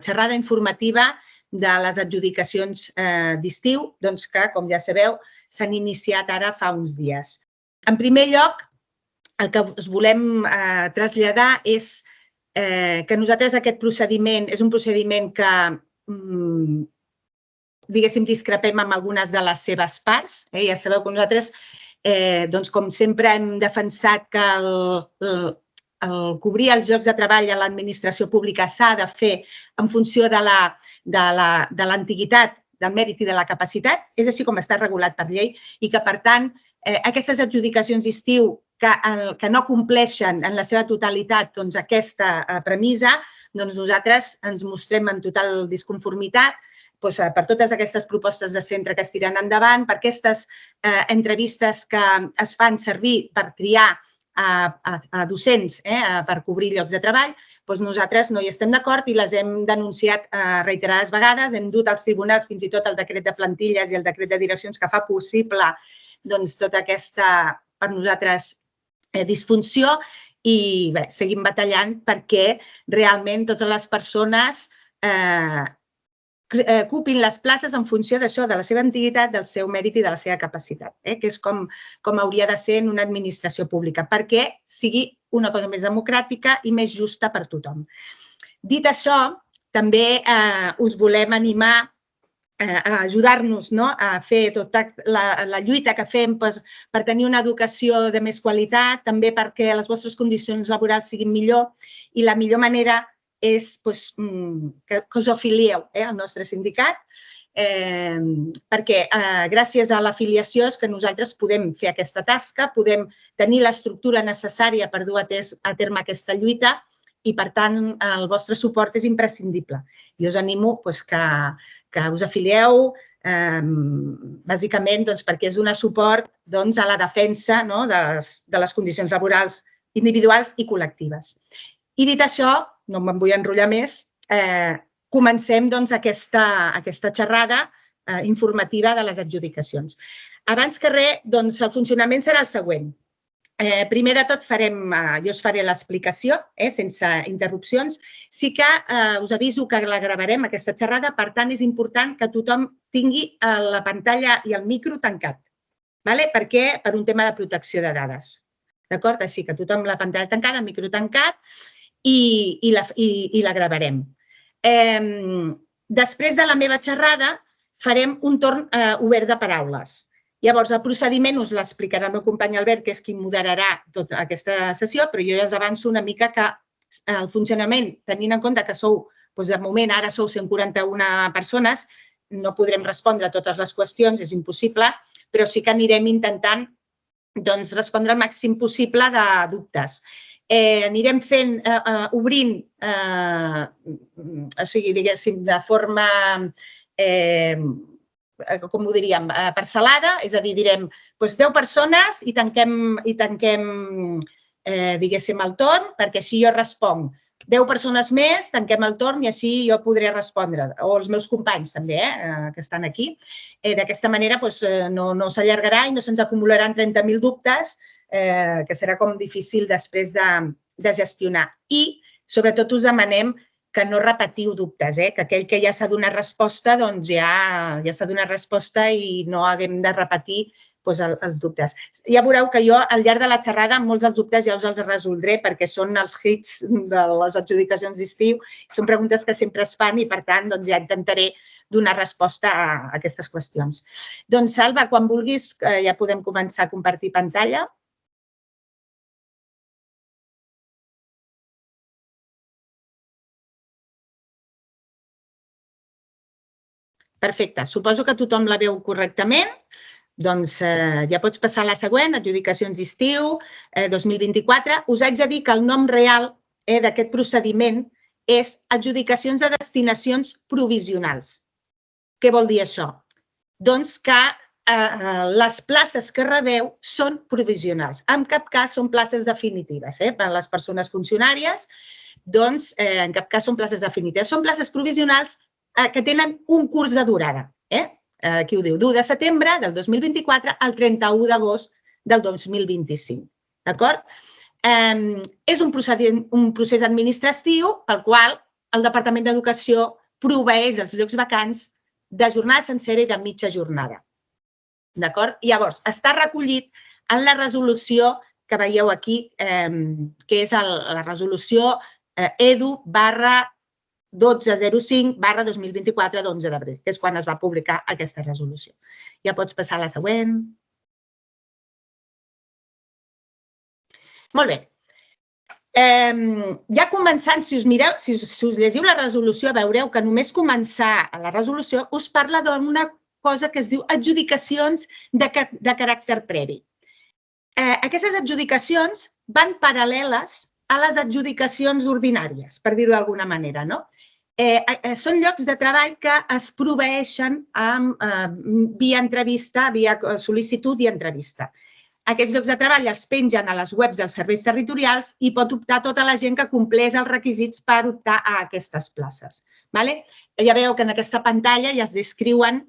xerrada informativa de les adjudicacions d'estiu, que, com ja sabeu, s'han iniciat ara fa uns dies. En primer lloc, el que us volem traslladar és que nosaltres aquest procediment és un procediment que, diguéssim, discrepem amb algunes de les seves parts. Ja sabeu que nosaltres, com sempre, hem defensat que cobrir els llocs de treball a l'administració pública s'ha de fer en funció de l'antiguitat, del mèrit i de la capacitat, és així com està regulat per llei, i que, per tant, aquestes adjudicacions d'estiu que no compleixen en la seva totalitat aquesta premissa, nosaltres ens mostrem en total disconformitat per totes aquestes propostes de centre que es tiren endavant, per aquestes entrevistes que es fan servir per triar a docents per cobrir llocs de treball, nosaltres no hi estem d'acord i les hem denunciat reiterades vegades. Hem dut als tribunals fins i tot el decret de plantilles i el decret de direccions que fa possible tota aquesta, per nosaltres, disfunció i seguim batallant perquè realment totes les persones ocupin les places en funció d'això, de la seva antiguitat, del seu mèrit i de la seva capacitat, que és com hauria de ser en una administració pública, perquè sigui una cosa més democràtica i més justa per tothom. Dit això, també us volem animar a ajudar-nos a fer tota la lluita que fem per tenir una educació de més qualitat, també perquè les vostres condicions laborals siguin millor, i la millor manera és que us afilieu al nostre sindicat, perquè gràcies a l'afiliació és que nosaltres podem fer aquesta tasca, podem tenir l'estructura necessària per dur a terme aquesta lluita i, per tant, el vostre suport és imprescindible. I us animo que us afilieu, bàsicament perquè és donar suport a la defensa de les condicions laborals individuals i col·lectives. I dit això, no me'n vull enrotllar més, comencem aquesta xerrada informativa de les adjudicacions. Abans que res, el funcionament serà el següent. Primer de tot, jo us faré l'explicació, sense interrupcions. Sí que us aviso que la gravarem, aquesta xerrada, per tant, és important que tothom tingui la pantalla i el micro tancat, per un tema de protecció de dades. D'acord? Així que tothom la pantalla tancada, el micro tancat, i la gravarem. Després de la meva xerrada farem un torn obert de paraules. Llavors, el procediment us l'explicarà el meu company Albert, que és qui moderarà tota aquesta sessió, però jo ja us avanço una mica que el funcionament, tenint en compte que sou, de moment, ara sou 141 persones, no podrem respondre a totes les qüestions, és impossible, però sí que anirem intentant respondre el màxim possible de dubtes. Anirem obrint, o sigui, diguéssim, de forma, com ho diríem, parcel·lada, és a dir, direm 10 persones i tanquem, diguéssim, el torn, perquè així jo responc. 10 persones més, tanquem el torn i així jo podré respondre, o els meus companys també, que estan aquí. D'aquesta manera no s'allargarà i no se'ns acumularan 30.000 dubtes, que serà com difícil després de gestionar. I, sobretot, us demanem que no repetiu dubtes, que aquell que ja s'ha donat resposta, doncs ja s'ha donat resposta i no haguem de repetir els dubtes. Ja veureu que jo, al llarg de la xerrada, molts dels dubtes ja us els resoldré perquè són els hits de les adjudicacions d'estiu, són preguntes que sempre es fan i, per tant, ja intentaré donar resposta a aquestes qüestions. Doncs, Salva, quan vulguis, ja podem començar a compartir pantalla. Perfecte. Suposo que tothom la veu correctament. Doncs ja pots passar a la següent, adjudicacions d'estiu 2024. Us haig de dir que el nom real d'aquest procediment és adjudicacions de destinacions provisionals. Què vol dir això? Doncs que les places que rebeu són provisionals. En cap cas són places definitives. Per a les persones funcionàries, doncs, en cap cas són places definitives. Són places provisionals que tenen un curs de durada. Aquí ho diu, d'1 de setembre del 2024 al 31 d'agost del 2025. D'acord? És un procés administratiu pel qual el Departament d'Educació proveeix els llocs vacants de jornada sencera i de mitja jornada. D'acord? Llavors, està recollit en la resolució que veieu aquí, que és la resolució EDU/1205/2024 d'11 d'abril, que és quan es va publicar aquesta resolució. Ja pots passar a la següent. Molt bé. Ja començant, si us llegiu la resolució, veureu que només començar a la resolució us parla d'una cosa que es diu adjudicacions de caràcter previ. Aquestes adjudicacions van paral·leles a les adjudicacions ordinàries, per dir-ho d'alguna manera. Són llocs de treball que es proveeixen via entrevista, via sol·licitud i entrevista. Aquests llocs de treball els pengen a les webs dels serveis territorials i pot optar tota la gent que compleix els requisits per optar a aquestes places. Ja veieu que en aquesta pantalla ja es descriuen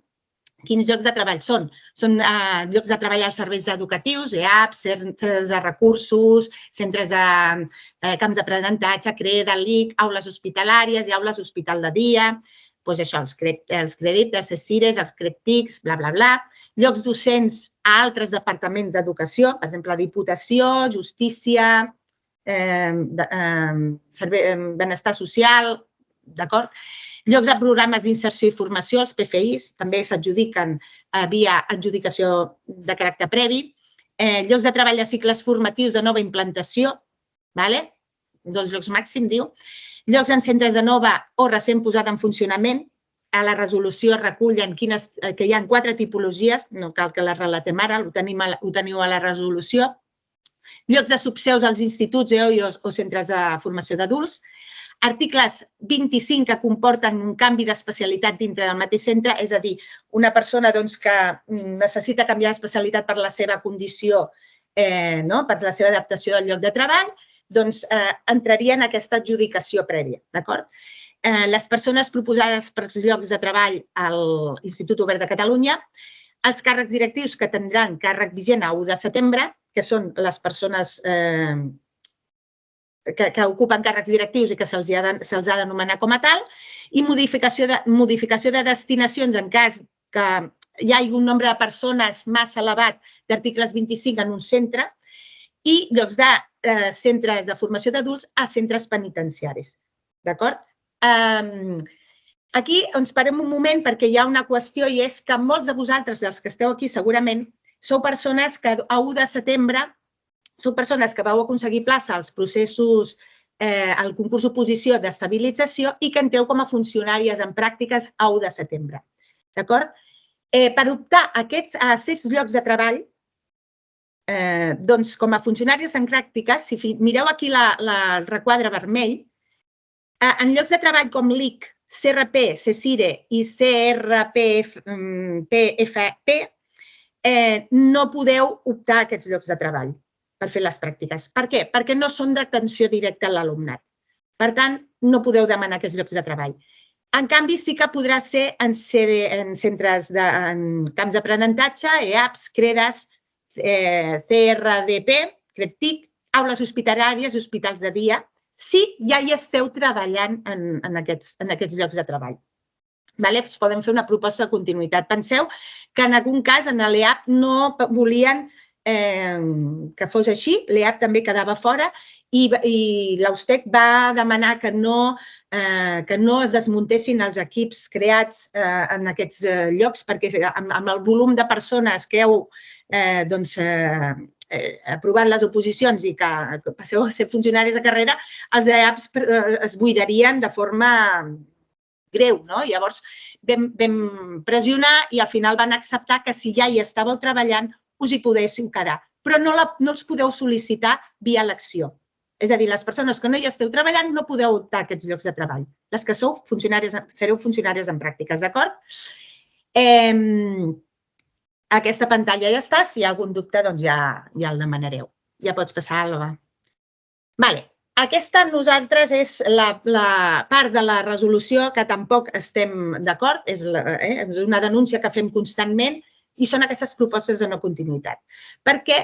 quins llocs de treball són. Són llocs de treball als serveis educatius, EAPs, centres de recursos, centres de camps d'aprenentatge, CREDA, LIC, aules hospitalàries i aules hospital de dia, els crèdits, els CECIRES, els CREDTICs, bla, bla, bla. Llocs docents a altres departaments d'educació, per exemple, Diputació, Justícia, Benestar Social, d'acord? Llocs de programes d'inserció i formació, els PFIs, també s'adjudiquen via adjudicació de caràcter previ. Llocs de treball de cicles formatius de nova implantació, 2 llocs màxim, diu. Llocs en centres de nova o recent posada en funcionament. A la resolució recullen que hi ha 4 tipologies, no cal que les relatem ara, ho teniu a la resolució. Llocs de subseus als instituts, EOIOs o centres de formació d'adults. Articles 25 que comporten un canvi d'especialitat dintre del mateix centre, és a dir, una persona que necessita canviar d'especialitat per la seva condició, per la seva adaptació del lloc de treball, entraria en aquesta adjudicació prèvia, d'acord? Les persones proposades per als llocs de treball a l'Institut Obert de Catalunya, els càrrecs directius que tindran càrrec vigent a 1 de setembre, que són les persones que ocupen càrrecs directius i que se'ls ha d'anomenar com a tal, i modificació de destinacions en cas que hi hagi un nombre de persones massa elevat d'articles 25 en un centre, i llocs de centres de formació d'adults a centres penitenciaris. D'acord? Aquí ens parem un moment perquè hi ha una qüestió i és que molts de vosaltres, dels que esteu aquí segurament, sou persones que a 1 de setembre sou persones que vau aconseguir plaça als processos, al concurs d'oposició d'estabilització i que entreu com a funcionàries en pràctiques a 1 de setembre. D'acord? Per optar a aquests llocs de treball, com a funcionàries en pràctiques, si mireu aquí el requadre vermell, en llocs de treball com LIC, CRP, CECIRE i CRPFP, no podeu optar a aquests llocs de treball per fer les pràctiques. Per què? Perquè no són d'atenció directa a l'alumnat. Per tant, no podeu demanar aquests llocs de treball. En canvi, sí que podrà ser en centres de camps d'aprenentatge, EAPs, CREDAs, CRDP, CREDTIC, aules hospitalàries i hospitals de dia, si ja hi esteu treballant en aquests llocs de treball. Podem fer una proposta de continuïtat. Penseu que en algun cas en l'EAP no volien que fos així, l'EAP també quedava fora i l'Austec va demanar que no es desmuntessin els equips creats en aquests llocs perquè amb el volum de persones que heu aprovat les oposicions i que passeu a ser funcionaris de carrera, els EAPs es buidarien de forma greu. Llavors vam pressionar i al final van acceptar que si ja hi estàveu treballant us hi podéssiu quedar, però no els podeu sol·licitar via elecció. És a dir, les persones que no hi esteu treballant no podeu optar a aquests llocs de treball. Les que sereu funcionàries en pràctiques, d'acord? Aquesta pantalla ja està. Si hi ha algun dubte, doncs ja el demanareu. Ja pots passar, Alba. Aquesta, nosaltres, és la part de la resolució que tampoc estem d'acord. És una denúncia que fem constantment i són aquestes propostes de no continuïtat, perquè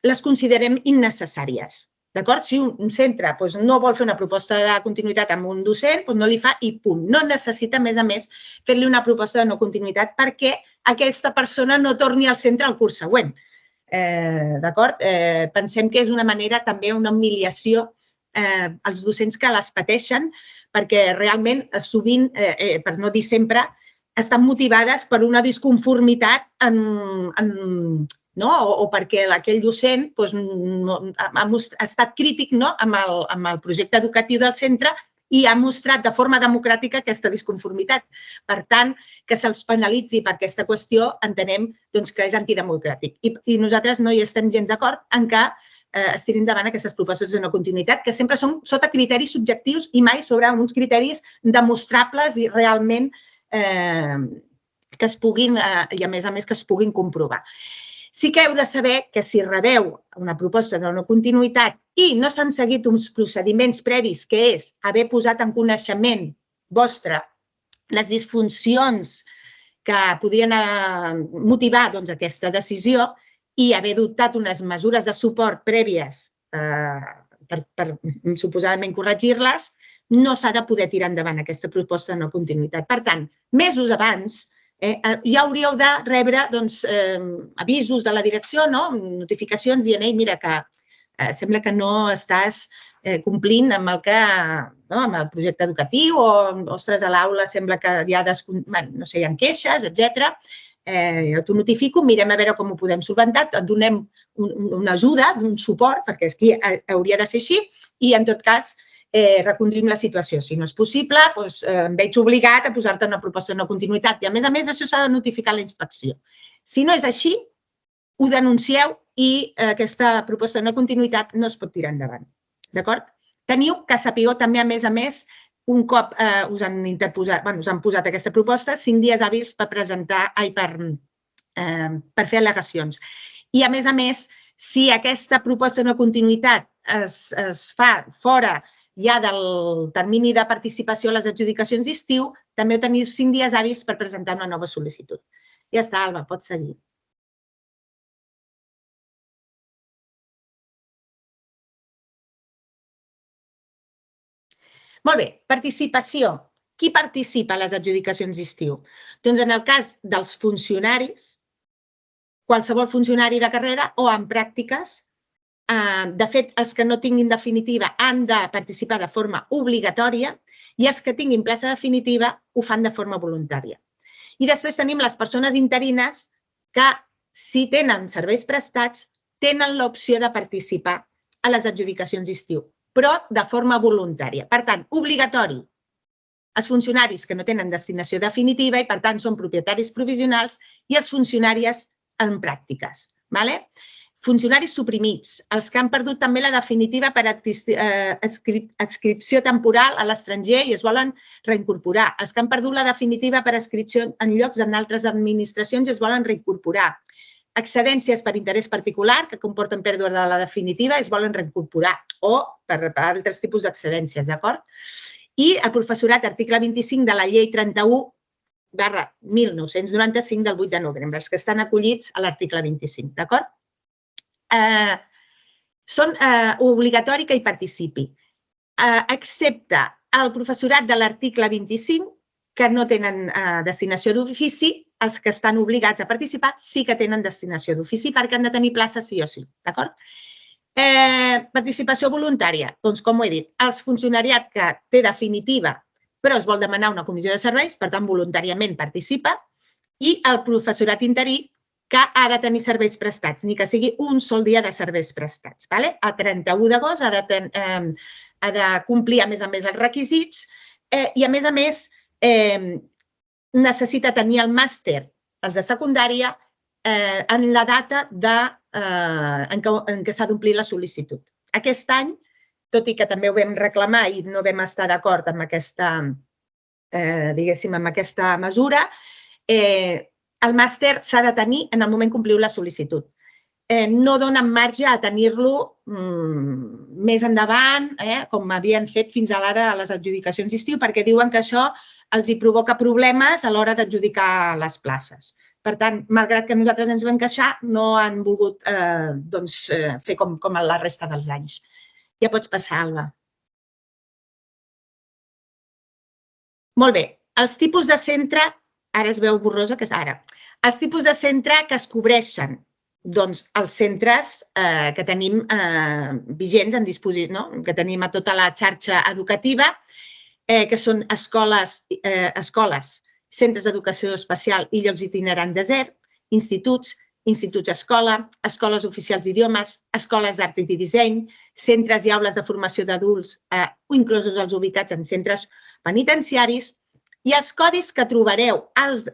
les considerem innecessàries. D'acord? Si un centre no vol fer una proposta de continuïtat amb un docent, no li fa i punt. No necessita, a més, fer-li una proposta de no continuïtat perquè aquesta persona no torni al centre al curs següent. D'acord? Pensem que és una manera també, una humiliació als docents que les pateixen perquè realment sovint, per no dir sempre, estan motivades per una disconformitat o perquè aquell docent ha estat crític amb el projecte educatiu del centre i ha mostrat de forma democràtica aquesta disconformitat. Per tant, que se'ls penalitzi per aquesta qüestió entenem que és antidemocràtic. I nosaltres no hi estem gens d'acord en que es tirin endavant aquestes propostes de no continuïtat, que sempre són sota criteris subjectius i mai sobre uns criteris demostrables i realment que es puguin, i a més, que es puguin comprovar. Sí que heu de saber que si rebeu una proposta de no continuïtat i no s'han seguit uns procediments previs, que és haver posat en coneixement vostre les disfuncions que podrien motivar aquesta decisió i haver adoptat unes mesures de suport prèvies per suposadament corregir-les, no s'ha de poder tirar endavant aquesta proposta de no continuïtat. Per tant, mesos abans, ja hauríeu de rebre avisos de la direcció, notificacions dient, mira, que sembla que no estàs complint amb el projecte educatiu o, ostres, a l'aula sembla que hi ha queixes, etc. Jo t'ho notifico, mirem a veure com ho podem solventar, et donem una ajuda, un suport, perquè aquí hauria de ser així, i en tot cas reconduïm la situació. Si no és possible, em veig obligat a posar-te una proposta de no continuïtat. I a més, això s'ha de notificar a la inspecció. Si no és així, ho denuncieu i aquesta proposta de no continuïtat no es pot tirar endavant. D'acord? Teniu que sapigueu també, a més, un cop us han posat aquesta proposta, 5 dies hàbils per presentar, per fer al·legacions. I, a més, si aquesta proposta de no continuïtat es fa fora ja del termini de participació a les adjudicacions d'estiu, també teniu 5 dies hàbils per presentar una nova sol·licitud. Ja està, Alba, pots seguir. Molt bé, participació. Qui participa a les adjudicacions d'estiu? Doncs en el cas dels funcionaris, qualsevol funcionari de carrera o en pràctiques. De fet, els que no tinguin definitiva han de participar de forma obligatòria i els que tinguin plaça definitiva ho fan de forma voluntària. I després tenim les persones interines que, si tenen serveis prestats, tenen l'opció de participar a les adjudicacions d'estiu, però de forma voluntària. Per tant, obligatori els funcionaris que no tenen destinació definitiva i, per tant, són propietaris provisionals i els funcionaris en pràctiques. Funcionaris suprimits, els que han perdut també la definitiva per adscripció temporal a l'estranger i es volen reincorporar, els que han perdut la definitiva per adscripció en llocs en altres administracions i es volen reincorporar, excedències per interès particular que comporten pèrdua de la definitiva i es volen reincorporar o per altres tipus d'excedències, d'acord? I el professorat, article 25 de la llei 31/1995 del 8 de novembre, els que estan acollits a l'article 25, d'acord? Són obligatori que hi participi, excepte el professorat de l'article 25, que no tenen destinació d'ofici, els que estan obligats a participar sí que tenen destinació d'ofici perquè han de tenir plaça sí o sí, d'acord? Participació voluntària, doncs com ho he dit, el funcionariat que té definitiva però es vol demanar una comissió de serveis, per tant voluntàriament participa, i el professorat interí que ha de tenir serveis prestats, ni que sigui un sol dia de serveis prestats. A 31 d'agost ha de complir, a més, els requisits i, a més, necessita tenir el màster, els de secundària, en la data en què s'ha d'omplir la sol·licitud. Aquest any, tot i que també ho vam reclamar i no vam estar d'acord amb aquesta mesura, el màster s'ha de tenir en el moment que ompliu la sol·licitud. No donen marge a tenir-lo més endavant, com havien fet fins ara a les adjudicacions d'estiu, perquè diuen que això els provoca problemes a l'hora d'adjudicar les places. Per tant, malgrat que nosaltres ens vam queixar, no han volgut fer com la resta dels anys. Ja pots passar, Alba. Molt bé. Els tipus de centre, ara es veu borrosa, que és ara. Els tipus de centre que es cobreixen, doncs els centres que tenim vigents en disposició, no? Que tenim a tota la xarxa educativa, que són escoles, centres d'educació especial i llocs itinerants de zero, instituts, instituts escola, escoles oficials d'idiomes, escoles d'art i disseny, centres i aules de formació d'adults, inclosos els ubicats en centres penitenciaris, i els codis que trobareu als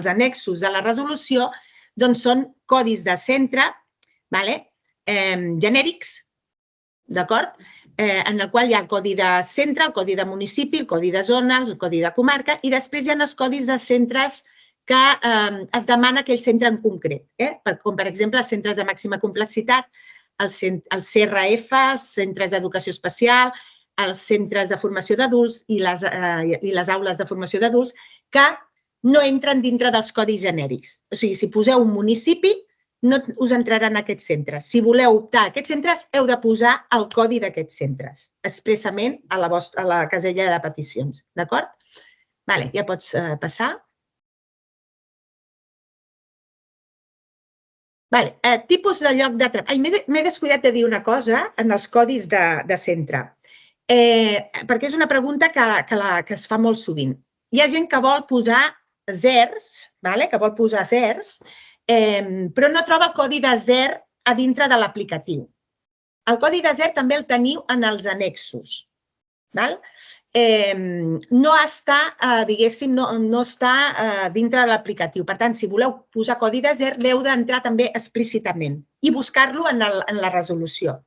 annexos de la resolució doncs són codis de centre genèrics, d'acord? En el qual hi ha el codi de centre, el codi de municipi, el codi de zona, el codi de comarca, i després hi ha els codis de centres que es demana aquell centre en concret, com per exemple els centres de màxima complexitat, els CRF, els centres d'educació especial, els centres de formació d'adults i les aules de formació d'adults, que no entren dintre dels codis genèrics. O sigui, si poseu un municipi, no us entraran aquests centres. Si voleu optar a aquests centres, heu de posar el codi d'aquests centres, expressament a la casella de peticions. D'acord? Ja pots passar. Tipus de lloc de treball. M'he descuidat de dir una cosa en els codis de centre, perquè és una pregunta que es fa molt sovint. Hi ha gent que vol posar zers, però no troba el codi de ZER a dintre de l'aplicatiu. El codi de ZER també el teniu en els annexos. No està, diguéssim, no està dintre de l'aplicatiu. Per tant, si voleu posar codi de ZER, l'heu d'entrar també explícitament i buscar-lo en la resolució.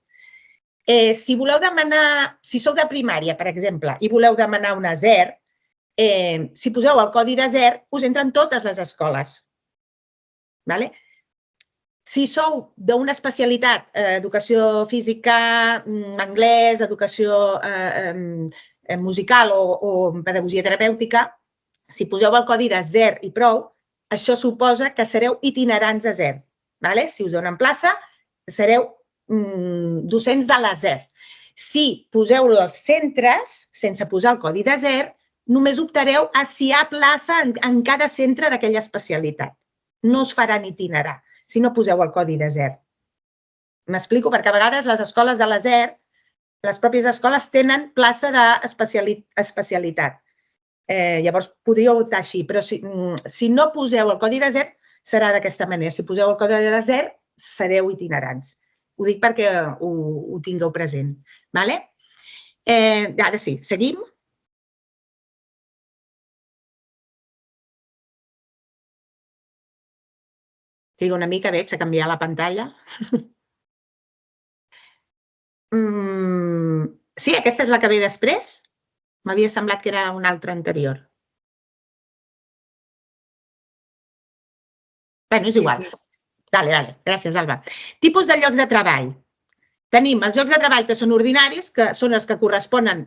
Si voleu demanar, si sou de primària, per exemple, i voleu demanar una ZER, si poseu el codi de ZER, us entren totes les escoles. Si sou d'una especialitat, educació física, anglès, educació musical o pedagogia terapèutica, si poseu el codi de ZER i prou, això suposa que sereu itinerants de ZER. Si us donen plaça, sereu docents de la ZER. Si poseu els centres, sense posar el codi de ZER, només optareu a si hi ha plaça en cada centre d'aquella especialitat. No us faran itinerar si no poseu el codi de ZER. M'explico? Perquè a vegades les escoles de la ZER, les pròpies escoles tenen plaça d'especialitat. Llavors podríeu optar així, però si no poseu el codi de ZER serà d'aquesta manera. Si poseu el codi de ZER sereu itinerants. Ho dic perquè ho tingueu present. Ara sí, seguim. Trigo una mica, veig, a canviar la pantalla. Sí, aquesta és la que ve després. M'havia semblat que era una altra anterior. Bé, és igual. Gràcies, Alba. Tipus de llocs de treball. Tenim els llocs de treball que són ordinaris, que són els que corresponen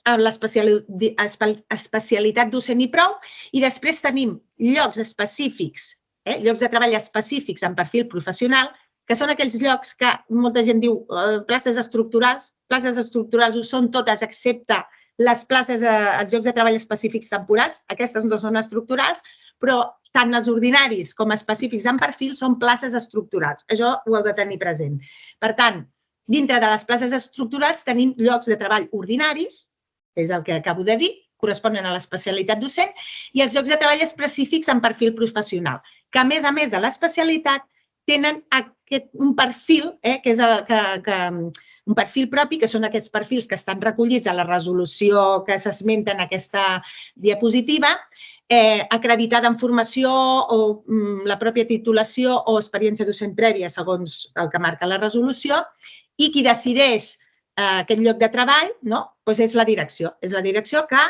a l'especialitat docent i prou, i després tenim llocs específics, llocs de treball específics en perfil professional, que són aquells llocs que molta gent diu places estructurals. Places estructurals ho són totes, excepte les places, els llocs de treball específics temporals. Aquestes no són estructurals, però tant els ordinaris com específics en perfil són places estructurals. Això ho heu de tenir present. Per tant, dintre de les places estructurals tenim llocs de treball ordinaris, és el que acabo de dir, corresponen a l'especialitat docent, i els llocs de treball específics en perfil professional, que a més de l'especialitat tenen un perfil, que és un perfil propi, que són aquests perfils que estan recollits a la resolució que s'esmenta en aquesta diapositiva, acreditada en formació o la pròpia titulació o experiència docent prèvia, segons el que marca la resolució, i qui decideix aquest lloc de treball és la direcció. És la direcció que,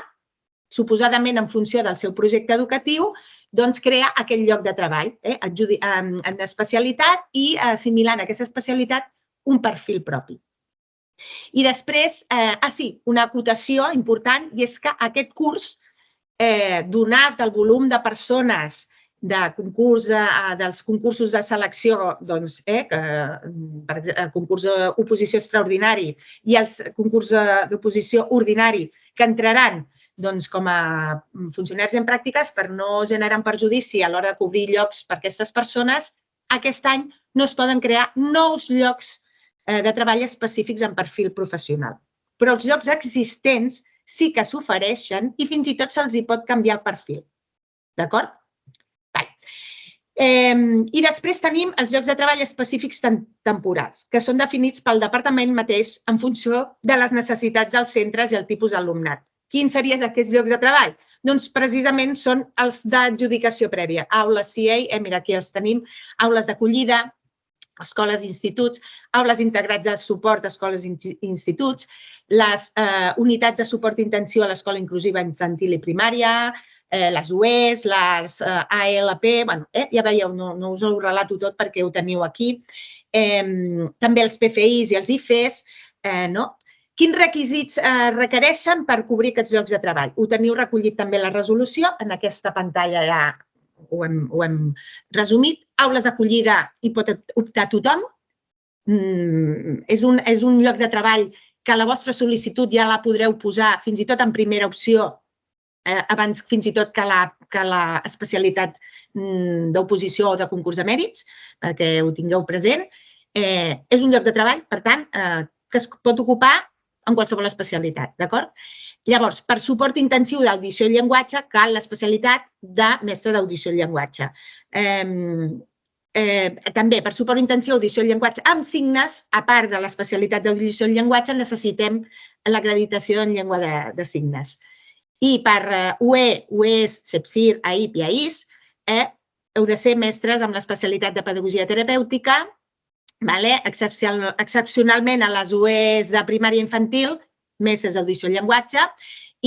suposadament en funció del seu projecte educatiu, doncs crea aquest lloc de treball en especialitat i assimilant a aquesta especialitat un perfil propi. I després, una acotació important, i és que aquest curs, donat el volum de persones dels concursos de selecció, doncs, el concurs d'oposició extraordinari i els concurs d'oposició ordinari que entraran com a funcionaris en pràctiques per no generar un perjudici a l'hora de cobrir llocs per a aquestes persones, aquest any no es poden crear nous llocs de treball específics en perfil professional. Però els llocs existents sí que s'ofereixen i fins i tot se'ls hi pot canviar el perfil. D'acord? I després tenim els llocs de treball específics temporals, que són definits pel departament mateix en funció de les necessitats dels centres i el tipus d'alumnat. Quins serien aquests llocs de treball? Doncs precisament són els d'adjudicació prèvia. Aules CA, mira, aquí els tenim, aules d'acollida, escoles i instituts, aules integrats de suport a escoles i instituts, les unitats de suport intensiu a l'escola inclusiva infantil i primària, les UEs, les ALP, ja veieu, no us ho relato tot perquè ho teniu aquí, també els PFIs i els IFEs, Quins requisits requereixen per cobrir aquests llocs de treball? Ho teniu recollit també a la resolució, en aquesta pantalla ja ho hem resumit. Aules d'acollida hi pot optar tothom. És un lloc de treball que la vostra sol·licitud ja la podreu posar fins i tot en primera opció, abans fins i tot que l'especialitat d'oposició o de concurs de mèrits, perquè ho tingueu present. És un lloc de treball, per tant, que es pot ocupar en qualsevol especialitat, d'acord? Llavors, per suport intensiu d'audició i llenguatge, cal l'especialitat de mestre d'audició i llenguatge. També, per suport intensiu d'audició i llenguatge amb signes, a part de l'especialitat d'audició i llenguatge, necessitem l'acreditació en llengua de signes. I per UE, UEs, CEPSIR, AIP i AIS, heu de ser mestres amb l'especialitat de pedagogia terapèutica, excepcionalment a les UEs de primària infantil, mestres d'audició i llenguatge,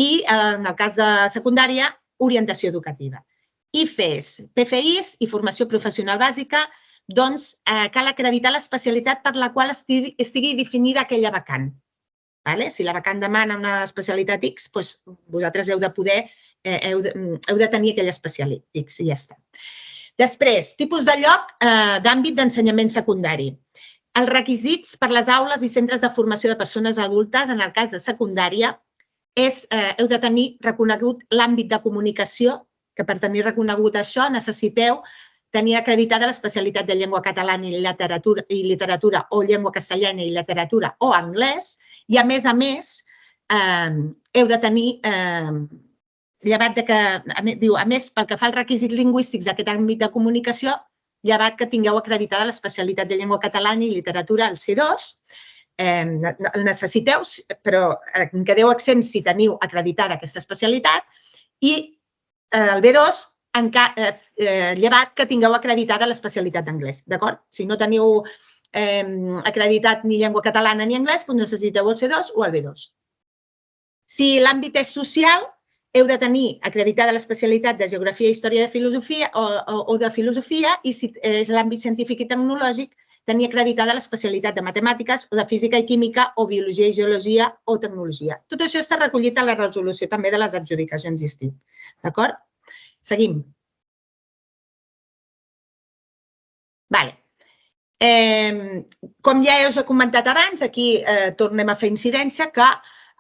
i en el cas de secundària, orientació educativa. IFEs, PFIs i formació professional bàsica, doncs cal acreditar l'especialitat per la qual estigui definida aquella vacant. Si la vacant demana una especialitat X, vosaltres heu de tenir aquella especialitat X i ja està. Després, tipus de lloc d'àmbit d'ensenyament secundari. Els requisits per les aules i centres de formació de persones adultes, en el cas de secundària, heu de tenir reconegut l'àmbit de comunicació, que per tenir reconegut això necessiteu tenir acreditada l'especialitat de llengua catalana i literatura o llengua castellana i literatura o anglès, i a més, heu de tenir... Llevat que, a més, pel que fa als requisits lingüístics d'aquest àmbit de comunicació, llevat que tingueu acreditada l'especialitat de llengua catalana i literatura al C2, el necessiteu, però en quedeu exempts si teniu acreditada aquesta especialitat, i el B2, llevat que tingueu acreditada l'especialitat d'anglès, d'acord? Si no teniu acreditat ni llengua catalana ni anglès, doncs necessiteu el C2 o el B2. Si l'àmbit és social, heu de tenir acreditada l'especialitat de Geografia, Història de Filosofia o de Filosofia, i si és l'àmbit científic i tecnològic, tenir acreditada l'especialitat de Matemàtiques o de Física i Química o Biologia i Geologia o Tecnologia. Tot això està recollit a la resolució també de les adjudicacions d'estiu. D'acord? Seguim. Com ja us he comentat abans, aquí tornem a fer incidència que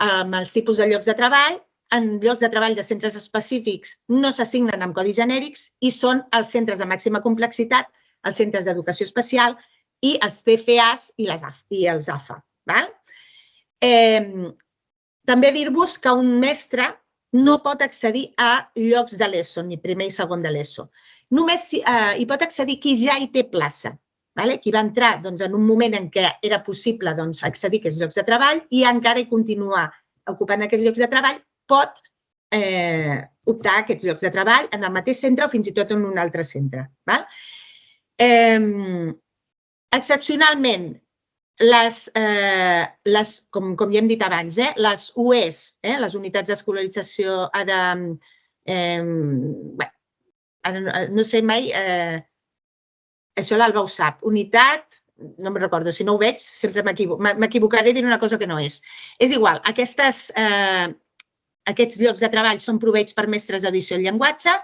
amb els tipus de llocs de treball, en llocs de treball de centres específics no s'assignen amb codis genèrics i són els centres de màxima complexitat, els centres d'educació especial i els CFAs i els AFA. També dir-vos que un mestre no pot accedir a llocs de l'ESO, ni primer i segon de l'ESO. Només hi pot accedir qui ja hi té plaça. Qui va entrar en un moment en què era possible accedir a aquests llocs de treball i encara hi continuar ocupant aquests llocs de treball, pot optar a aquests llocs de treball en el mateix centre o fins i tot en un altre centre. Excepcionalment, com ja hem dit abans, les UEs, les unitats d'escolarització, no sé mai, això l'Alba ho sap, unitat, no me'n recordo, si no ho veig, sempre m'equivocaré dient una cosa que no és. És igual, aquests llocs de treball són proveïts per mestres d'audició i llenguatge,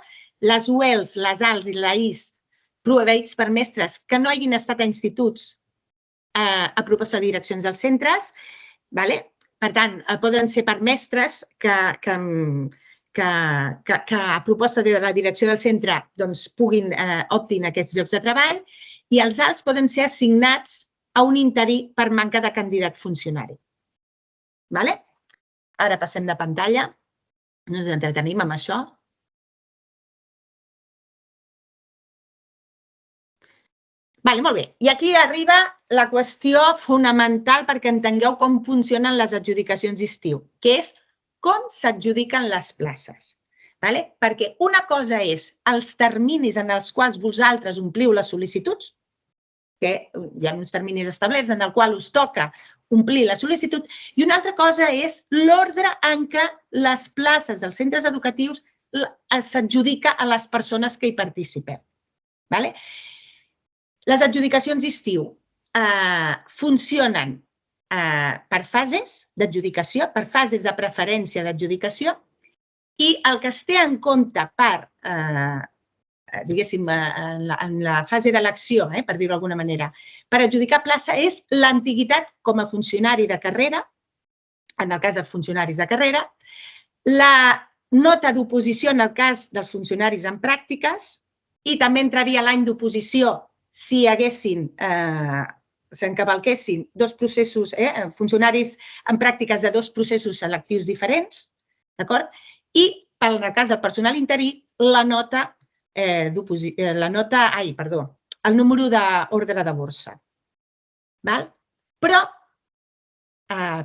les UELs, les ALs i la IS proveïts per mestres que no hagin estat a instituts a proposta de direccions dels centres. Per tant, poden ser per mestres que a proposta de la direcció del centre optin aquests llocs de treball, i els ALs poden ser assignats a un interí per manca de candidat funcionari. Ara passem de pantalla. No ens entretenim amb això. Molt bé. I aquí arriba la qüestió fonamental perquè entengueu com funcionen les adjudicacions d'estiu, que és com s'adjudiquen les places. Perquè una cosa és els terminis en els quals vosaltres ompliu les sol·licituds, que hi ha uns terminis establerts en els quals us toca omplir la sol·licitud, i una altra cosa és l'ordre en què les places dels centres educatius s'adjudica a les persones que hi participem. Les adjudicacions d'estiu funcionen per fases d'adjudicació, per fases de preferència d'adjudicació, i el que es té en compte diguéssim, en la fase d'elecció, per dir-ho d'alguna manera, per adjudicar plaça és l'antiguitat com a funcionari de carrera, en el cas dels funcionaris de carrera, la nota d'oposició en el cas dels funcionaris en pràctiques, i també entraria l'any d'oposició si s'encavalquessin dos processos, funcionaris en pràctiques de dos processos selectius diferents, d'acord? I, en el cas del personal interí, el número d'ordre de borsa. Però,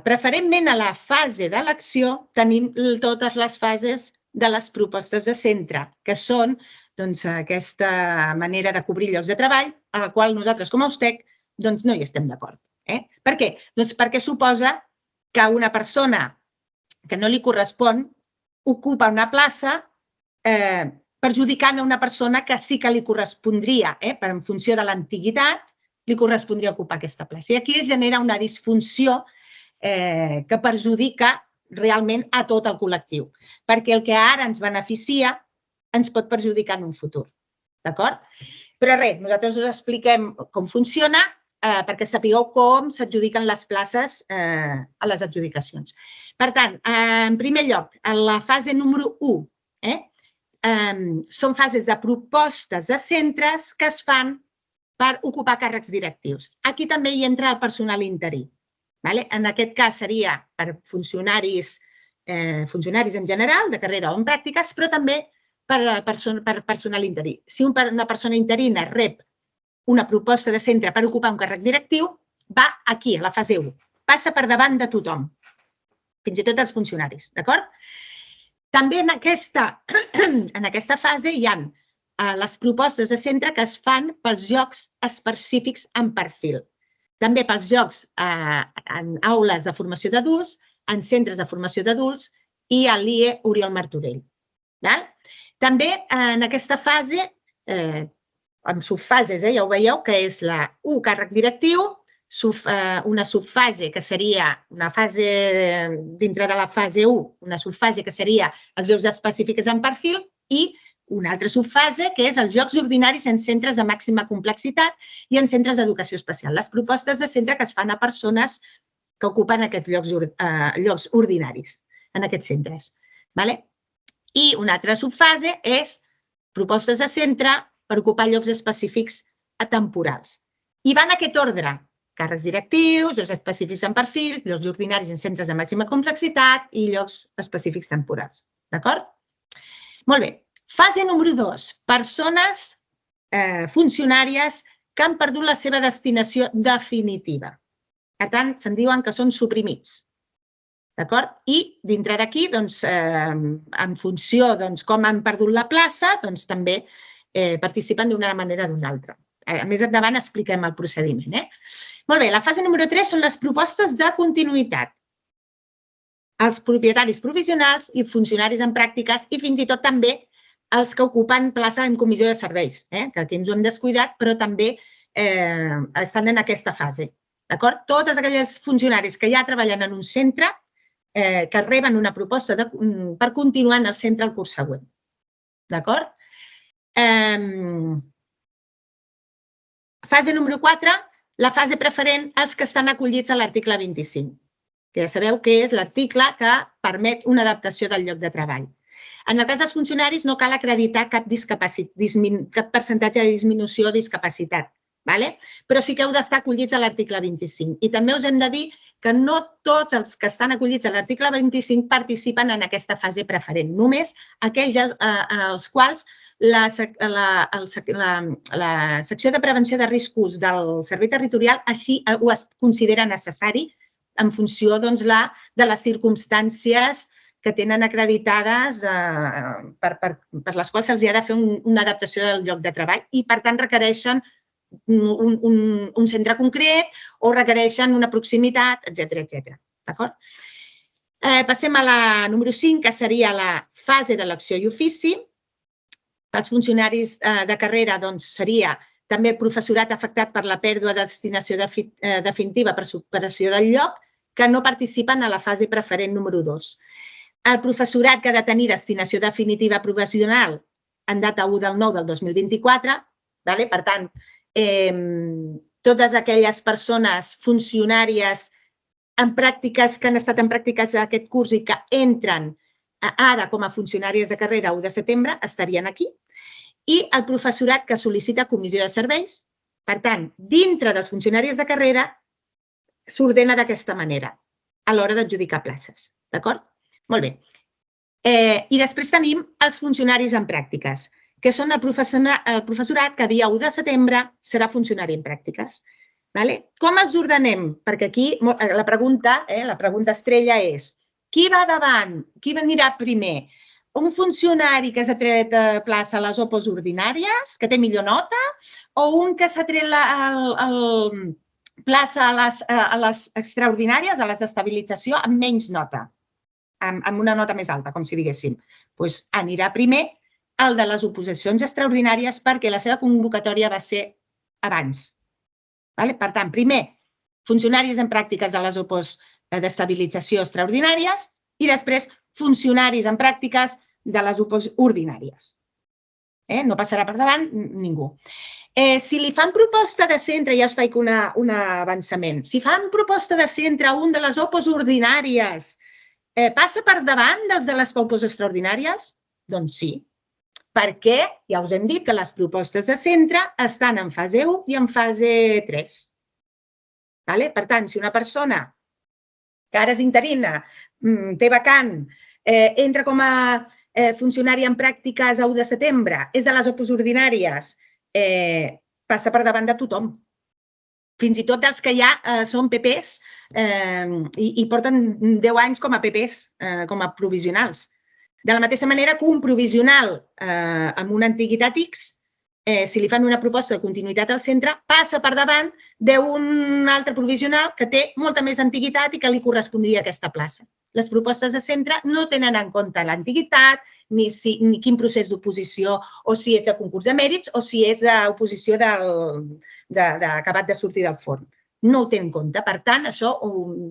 preferentment a la fase d'elecció, tenim totes les fases de les propostes de centre, que són aquesta manera de cobrir llocs de treball, a la qual nosaltres, com a USTEC, no hi estem d'acord. Per què? Perquè suposa que una persona que no li correspon ocupa una plaça perjudicant a una persona que sí que li correspondria, en funció de l'antiguitat, li correspondria ocupar aquesta plaça. I aquí es genera una disfunció que perjudica realment a tot el col·lectiu, perquè el que ara ens beneficia ens pot perjudicar en un futur. D'acord? Però res, nosaltres us expliquem com funciona perquè sapigueu com s'adjudiquen les places a les adjudicacions. Per tant, en primer lloc, en la fase número 1, són fases de propostes de centres que es fan per ocupar càrrecs directius. Aquí també hi entra el personal interí. En aquest cas seria per funcionaris en general, de carrera o en pràctiques, però també per personal interí. Si una persona interina rep una proposta de centre per ocupar un càrrec directiu, va aquí, a la fase 1. Passa per davant de tothom, fins i tot dels funcionaris. D'acord? També en aquesta fase hi ha les propostes de centre que es fan pels llocs específics en perfil. També pels llocs en aules de formació d'adults, en centres de formació d'adults i a l'IE Oriol Martorell. També en aquesta fase, amb subfases, ja ho veieu, que és la 1, càrrec directiu, una subfase que seria una fase dintre de la fase 1, una subfase que seria els llocs específics en perfil i una altra subfase que és els llocs ordinaris en centres de màxima complexitat i en centres d'educació especial. Les propostes de centre que es fan a persones que ocupen aquests llocs ordinaris en aquests centres. I una altra subfase és propostes de centre per ocupar llocs específics temporals. I va en aquest ordre: càrrecs directius, llocs específics en perfil, llocs ordinaris en centres de màxima complexitat i llocs específics temporals. D'acord? Molt bé. Fase número 2. Persones funcionàries que han perdut la seva destinació definitiva. Per tant, se'n diuen que són suprimits. D'acord? I dintre d'aquí, en funció de com han perdut la plaça, també participen d'una manera o d'una altra. Més endavant expliquem el procediment. Molt bé, la fase número 3 són les propostes de continuïtat. Els propietaris provisionals i funcionaris en pràctiques i fins i tot també els que ocupen plaça en comissió de serveis, que aquí ens ho hem descuidat, però també estan en aquesta fase. D'acord? Tots aquells funcionaris que ja treballen en un centre que reben una proposta per continuar en el centre el curs següent. D'acord? Fase número 4, la fase preferent als que estan acollits a l'article 25, que ja sabeu que és l'article que permet una adaptació del lloc de treball. En el cas dels funcionaris no cal acreditar cap percentatge de disminució o discapacitat, però sí que heu d'estar acollits a l'article 25. I també us hem de dir que no tots els que estan acollits a l'article 25 participen en aquesta fase preferent, només aquells als quals la secció de prevenció de riscos del Servei Territorial així ho considera necessari en funció de les circumstàncies que tenen acreditades per les quals se'ls ha de fer una adaptació del lloc de treball i, per tant, requereixen un centre concret o requereixen una proximitat, etc. D'acord? Passem a la número 5, que seria la fase d'elecció i ofici. Els funcionaris de carrera seria també professorat afectat per la pèrdua de destinació definitiva per superació del lloc, que no participen a la fase preferent número 2. El professorat que ha de tenir destinació definitiva provisional en data 1 del 9 del 2024, per tant, totes aquelles persones funcionàries en pràctiques que han estat en pràctiques d'aquest curs i que entren ara com a funcionàries de carrera 1 de setembre estarien aquí. I el professorat que sol·licita comissió de serveis, per tant, dintre dels funcionaris de carrera, s'ordena d'aquesta manera a l'hora d'adjudicar places. D'acord? Molt bé. I després tenim els funcionaris en pràctiques, que són el professorat que dia 1 de setembre serà funcionari en pràctiques. Com els ordenem? Perquè aquí la pregunta estrella és qui va davant? Qui anirà primer? Un funcionari que s'ha tret plaça a les OPOs ordinàries, que té millor nota, o un que s'ha tret plaça a les extraordinàries, a les d'estabilització, amb menys nota, amb una nota més alta, com si diguéssim? Doncs anirà primer el de les oposicions extraordinàries perquè la seva convocatòria va ser abans. Per tant, primer, funcionaris en pràctiques de les OPOs d'estabilització extraordinàries i després funcionaris en pràctiques de les OPOs ordinàries. No passarà per davant ningú. Si li fan proposta de centre, ja us faig un avançament, si fan proposta de centre a un de les OPOs ordinàries, passa per davant dels de les OPOs extraordinàries? Doncs sí, perquè ja us hem dit que les propostes de centre estan en fase 1 i en fase 3. Per tant, si una persona que ara és interina, té vacant, entra com a funcionari en pràctiques a 1 de setembre, és de les OPOs ordinàries, passa per davant de tothom. Fins i tot dels que ja són PPs i porten 10 anys com a PPs, com a provisionals. De la mateixa manera que un provisional amb una antiguitat X, si li fan una proposta de continuïtat al centre, passa per davant d'un altre provisional que té molta més antiguitat i que li correspondria aquesta plaça. Les propostes de centre no tenen en compte l'antiguitat, ni quin procés d'oposició, o si ets de concurs de mèrits, o si ets d'oposició d'acabat de sortir del forn. No ho té en compte. Per tant, això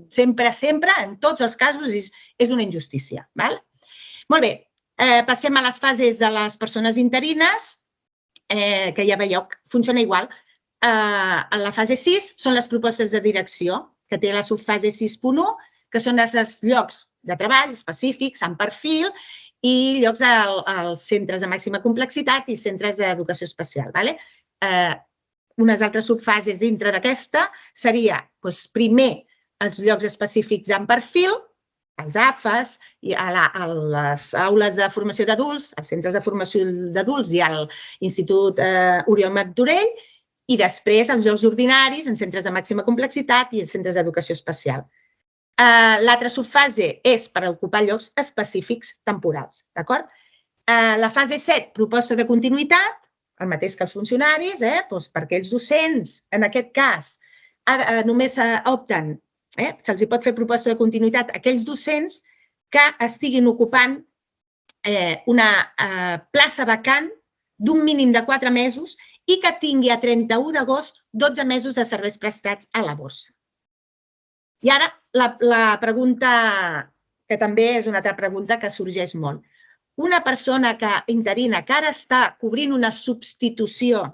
sempre, en tots els casos, és una injustícia. Molt bé, passem a les fases de les persones interines, que ja veieu que funciona igual. En la fase 6 són les propostes de direcció, que té la subfase 6.1, que són els llocs de treball específics, amb perfil, i llocs als centres de màxima complexitat i centres d'educació especial. Unes altres subfases dintre d'aquesta seria, primer, els llocs específics amb perfil, els AFAs, a les aules de formació d'adults, als centres de formació d'adults i a l'Institut Oriol Martorell, i després els llocs ordinaris en centres de màxima complexitat i en centres d'educació especial. L'altra subfase és per ocupar llocs específics temporals. La fase 7, proposta de continuïtat, el mateix que els funcionaris, perquè els docents, en aquest cas, només opten, se'ls pot fer proposta de continuïtat a aquells docents que estiguin ocupant una plaça vacant d'un mínim de 4 mesos i que tingui a 31 d'agost 12 mesos de serveis prestats a la borsa. I ara la pregunta, que també és una altra pregunta que sorgeix molt. una persona interina que ara està cobrint una substitució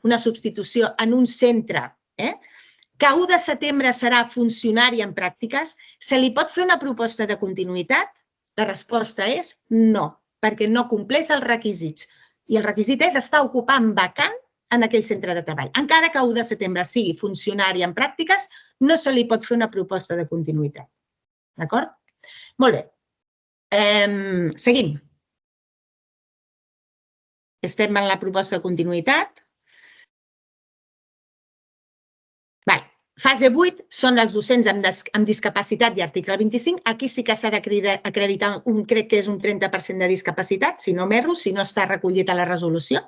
en un centre, que 1 de setembre serà funcionari en pràctiques, se li pot fer una proposta de continuïtat? La resposta és no, perquè no compleix els requisits. I el requisit és estar ocupant vacant en aquell centre de treball. Encara que 1 de setembre sigui funcionari en pràctiques, no se li pot fer una proposta de continuïtat. D'acord? Molt bé. Seguim. Estem en la proposta de continuïtat. Fase 8 són els docents amb discapacitat i article 25. Aquí sí que s'ha d'acreditar, crec que és un 30% de discapacitat, si no m'erro, si no està recollit a la resolució.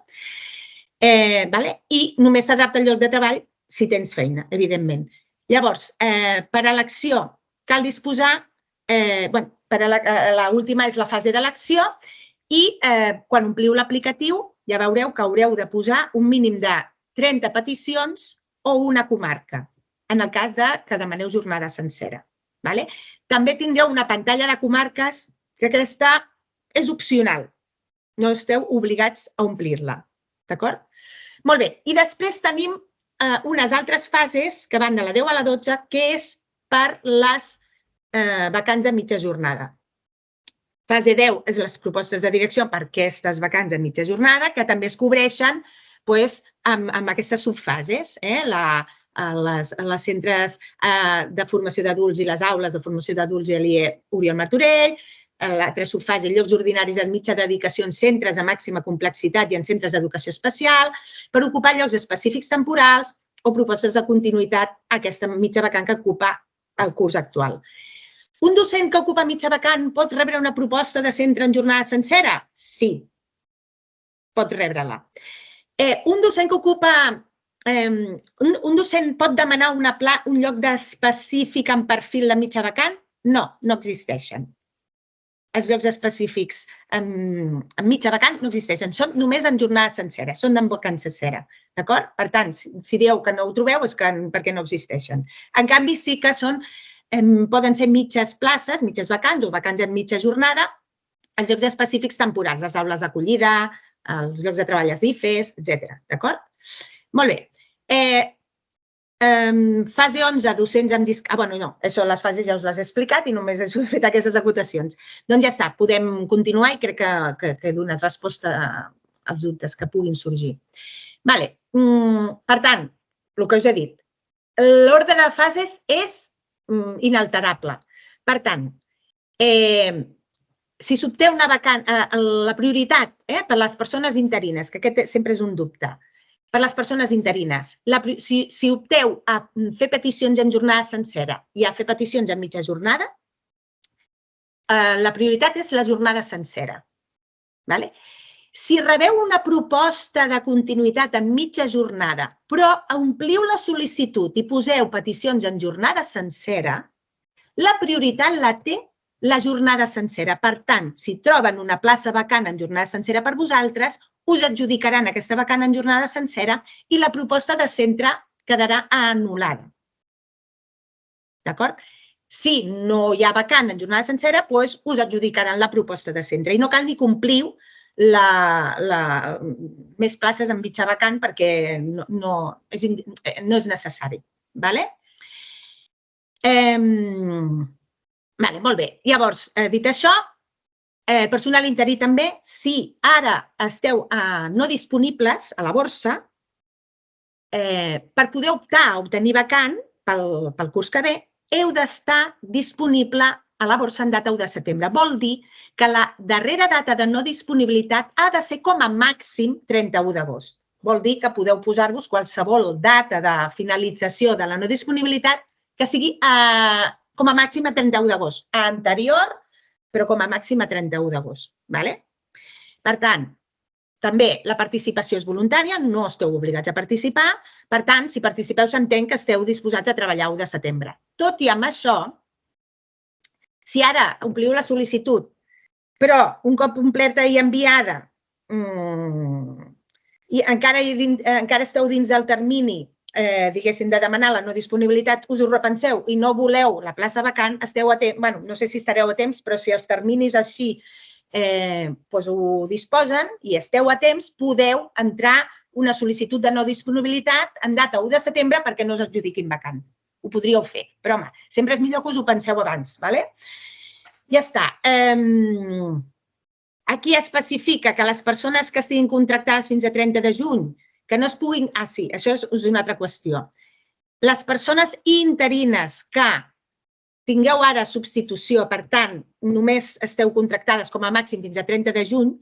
I només s'adapta al lloc de treball si tens feina, evidentment. Llavors, per elecció, cal disposar, l'última és la fase d'elecció i quan ompliu l'aplicatiu ja veureu que haureu de posar un mínim de 30 peticions o una comarca, en el cas que demaneu jornada sencera. També tindreu una pantalla de comarques que aquesta és opcional. No esteu obligats a omplir-la. D'acord? Molt bé. I després tenim unes altres fases que van de la 10 a la 12, que és per les vacants de mitja jornada. Fase 10 és les propostes de direcció per aquestes vacants de mitja jornada, que també es cobreixen amb aquestes subfases, els centres de formació d'adults i les aules de formació d'adults i l'IE Oriol Martorell, l'altra subfase, llocs ordinaris de mitja dedicació en centres de màxima complexitat i en centres d'educació especial, per ocupar llocs específics temporals o propostes de continuïtat a aquesta mitja vacant que ocupa el curs actual. Un docent que ocupa mitja vacant pot rebre una proposta de centre en jornada sencera? Sí, pot rebre-la. Un docent que ocupa un docent pot demanar un lloc específic en perfil de mitja vacant? No, no existeixen. Els llocs específics en mitja vacant no existeixen, són només en jornada sencera, són en vacant sencera. D'acord? Per tant, si dieu que no ho trobeu és perquè no existeixen. En canvi, sí que poden ser mitges places, mitges vacants o vacants en mitja jornada, els llocs específics temporals, les aules d'acollida, els llocs de treball als IFES, etc. D'acord? Molt bé. Fase 11, docents amb discapacitat. No, això les fases ja us les he explicat i només he fet aquestes acotacions. Doncs ja està, podem continuar i crec que he donat resposta als dubtes que puguin sorgir. Per tant, el que us he dit, l'ordre de fases és inalterable. Per tant, si s'obté una vacant, la prioritat per les persones interines, que aquest sempre és un dubte, per les persones interines, si opteu a fer peticions en jornada sencera i a fer peticions en mitja jornada, la prioritat és la jornada sencera. Si rebeu una proposta de continuïtat en mitja jornada, però ompliu la sol·licitud i poseu peticions en jornada sencera, la prioritat la té la jornada sencera. Per tant, si troben una plaça vacant en jornada sencera per vosaltres, us adjudicaran aquesta vacant en jornada sencera i la proposta de centre quedarà anul·lada. D'acord? Si no hi ha vacant en jornada sencera, doncs us adjudicaran la proposta de centre i no cal ni compliu més places en mitja vacant perquè no és necessari. Molt bé. Llavors, dit això, el personal interí també, si ara esteu no disponibles a la borsa, per poder optar a obtenir vacant pel curs que ve, heu d'estar disponible a la borsa en data 1 de setembre. Vol dir que la darrera data de no disponibilitat ha de ser com a màxim 31 d'agost. Vol dir que podeu posar-vos qualsevol data de finalització de la no disponibilitat que sigui com a màxim a 31 d'agost. Anterior, però com a màxim a 31 d'agost. Per tant, també la participació és voluntària, no esteu obligats a participar. Per tant, si participeu s'entén que esteu disposats a treballar 1 de setembre. Tot i amb això, si ara ompliu la sol·licitud, però un cop completa i enviada i encara esteu dins del termini diguéssim, de demanar la no disponibilitat, us ho repenseu i no voleu la plaça vacant, esteu a temps, no sé si estareu a temps, però si els terminis així ho disposen i esteu a temps, podeu entrar una sol·licitud de no disponibilitat en data 1 de setembre perquè no us adjudiquin vacant. Ho podríeu fer, però home, sempre és millor que us ho penseu abans, d'acord? Ja està. Aquí especifica que les persones que estiguin contractades fins a 30 de juny, que no es puguin... Ah, sí, això és una altra qüestió. Les persones interines que tingueu ara substitució, per tant, només esteu contractades com a màxim fins a 30 de juny,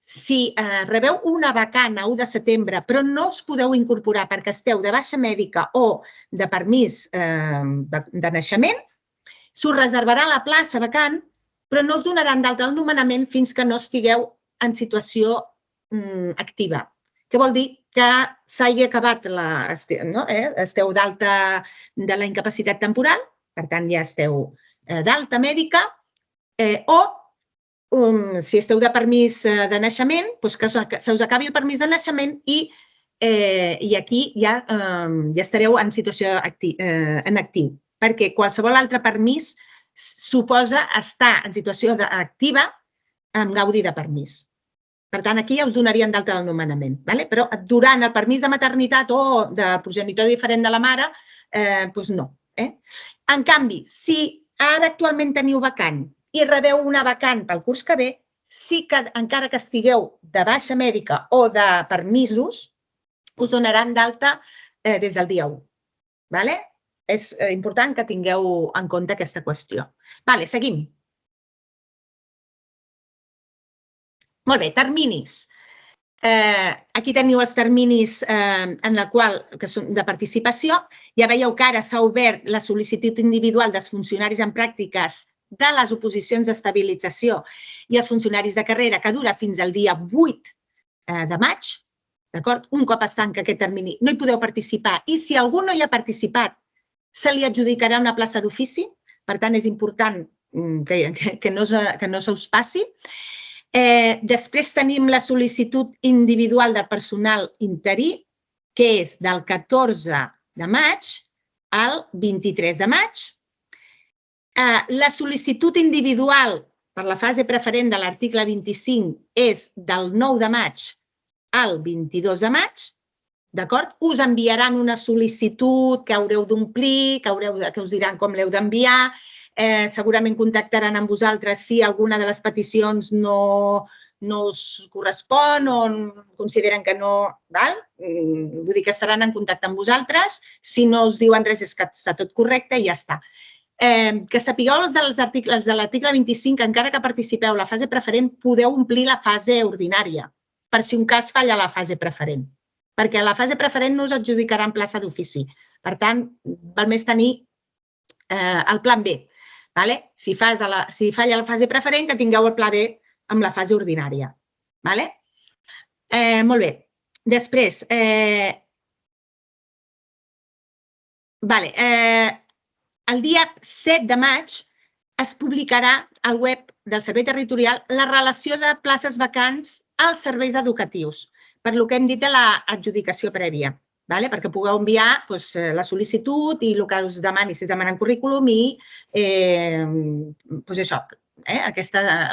si rebeu una vacant a 1 de setembre però no us podeu incorporar perquè esteu de baixa mèdica o de permís de naixement, s'us reservarà la plaça vacant, però no us donaran d'alta el nomenament fins que no estigueu en situació activa. Què vol dir? Que s'hagi acabat, esteu d'alta de la incapacitat temporal, per tant ja esteu d'alta mèdica, o si esteu de permís de naixement, que se us acabi el permís de naixement i aquí ja estareu en situació en actiu, perquè qualsevol altre permís suposa estar en situació activa amb gaudi de permís. Per tant, aquí ja us donarien d'alta del nomenament, però durant el permís de maternitat o de progenitor diferent de la mare, doncs no. En canvi, si ara actualment teniu vacant i rebeu una vacant pel curs que ve, sí que encara que estigueu de baixa mèdica o de permisos, us donaran d'alta des del dia 1. És important que tingueu en compte aquesta qüestió. Seguim. Molt bé, terminis. Aquí teniu els terminis de participació. Ja veieu que ara s'ha obert la sol·licitud individual dels funcionaris en pràctiques de les oposicions d'estabilització i els funcionaris de carrera, que dura fins al dia 8 de maig. Un cop es tanca aquest termini, no hi podeu participar. I si algú no hi ha participat, se li adjudicarà una plaça d'ofici. Per tant, és important que no se us passi. Després tenim la sol·licitud individual del personal interí, que és del 14 de maig al 23 de maig. La sol·licitud individual per la fase preferent de l'article 25 és del 9 de maig al 22 de maig. Us enviaran una sol·licitud que haureu d'omplir, que us diran com l'heu d'enviar. Segurament contactaran amb vosaltres si alguna de les peticions no us correspon o consideren que no. Vull dir que estaran en contacte amb vosaltres. Si no us diuen res és que està tot correcte i ja està. Que sapigueu els de l'article 25, encara que participeu a la fase preferent, podeu omplir la fase ordinària, per si un cas falla la fase preferent. Perquè a la fase preferent no us adjudicaran plaça d'ofici. Per tant, val més tenir el plan B. Si falla la fase preferent, que tingueu el pla B amb la fase ordinària. Molt bé. Després, el dia 7 de maig es publicarà al web del Servei Territorial la relació de places vacants als serveis educatius, per lo que hem dit de l'adjudicació prèvia, perquè pugueu enviar la sol·licitud i el que us demani, si us demanen currículum i això, el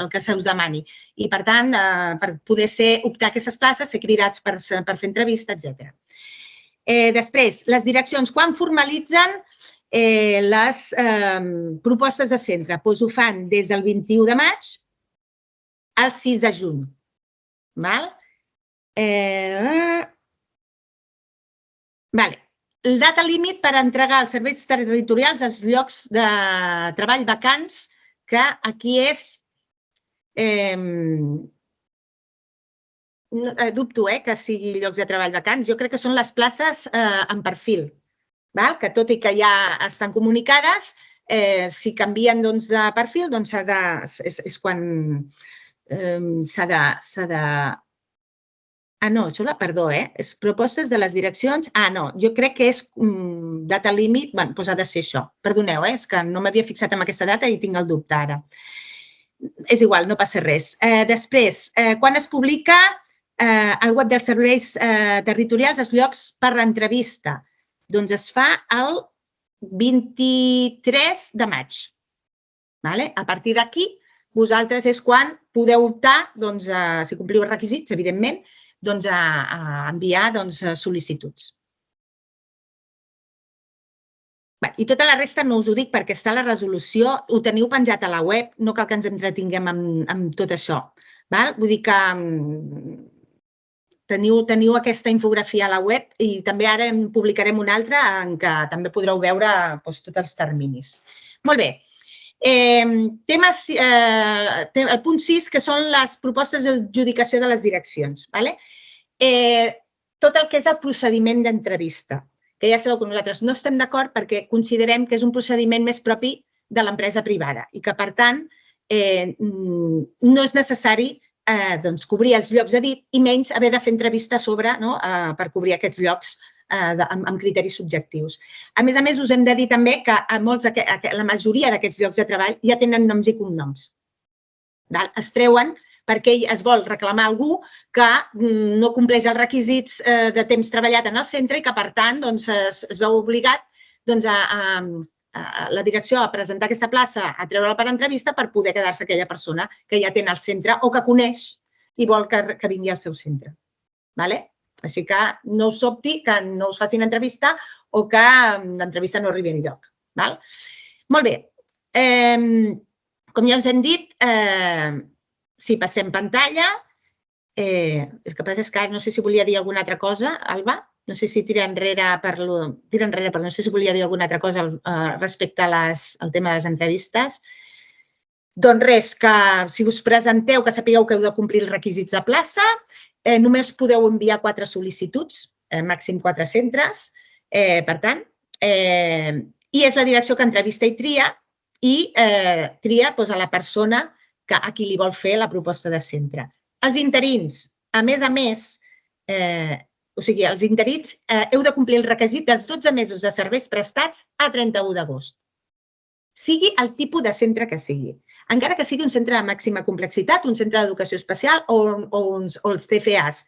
que se us demani. I, per tant, per poder optar a aquestes places, ser cridats per fer entrevista, etc. Després, les direccions, quan formalitzen les propostes de centre? Ho fan des del 21 de maig al 6 de juny. El data límit per entregar als serveis territorials els llocs de treball vacants, que aquí és... Dubto que sigui llocs de treball vacants. Jo crec que són les places en perfil, que tot i que ja estan comunicades, si canvien de perfil, és quan s'ha de... no, perdó, és propostes de les direccions. No, jo crec que és data límit, doncs ha de ser això. Perdoneu, és que no m'havia fixat en aquesta data i tinc el dubte ara. És igual, no passa res. Després, quan es publica al web dels serveis territorials els llocs per l'entrevista? Doncs es fa el 23 de maig. A partir d'aquí vosaltres és quan podeu optar, si compliu els requisits, evidentment, a enviar sol·licituds. I tota la resta no us ho dic perquè està a la resolució, ho teniu penjat a la web, no cal que ens entretinguem amb tot això. Vull dir que teniu aquesta infografia a la web i també ara en publicarem una altra en què també podreu veure tots els terminis. Molt bé. El punt 6, que són les propostes d'adjudicació de les direccions. Tot el que és el procediment d'entrevista, que ja sabeu que nosaltres no estem d'acord perquè considerem que és un procediment més propi de l'empresa privada i que, per tant, no és necessari cobrir els llocs a dit i menys haver de fer entrevista a sobre per cobrir aquests llocs amb criteris subjectius. A més, us hem de dir també que la majoria d'aquests llocs de treball ja tenen noms i cognoms. Es treuen perquè es vol reclamar algú que no compleix els requisits de temps treballat en el centre i que, per tant, es veu obligat la direcció a presentar aquesta plaça, a treure-la per entrevista per poder quedar-se aquella persona que ja té al centre o que coneix i vol que vingui al seu centre. Així que no us sobti que no us facin entrevista o que l'entrevista no arribi enlloc. Molt bé. Com ja us hem dit, si passem pantalla, el que passa és que no sé si volia dir alguna altra cosa, Alba. No sé si tira enrere, però no sé si volia dir alguna altra cosa respecte al tema de les entrevistes. Doncs res, que si us presenteu, que sapigueu que heu de complir els requisits de plaça, només podeu enviar 4 sol·licituds, màxim 4 centres, per tant, i és la direcció que entrevista i tria a la persona a qui li vol fer la proposta de centre. Els interins, a més, o sigui, els interins heu de complir el requisit dels 12 mesos de serveis prestats a 31 d'agost. Sigui el tipus de centre que sigui. Encara que sigui un centre de màxima complexitat, un centre d'educació especial o els CFAs.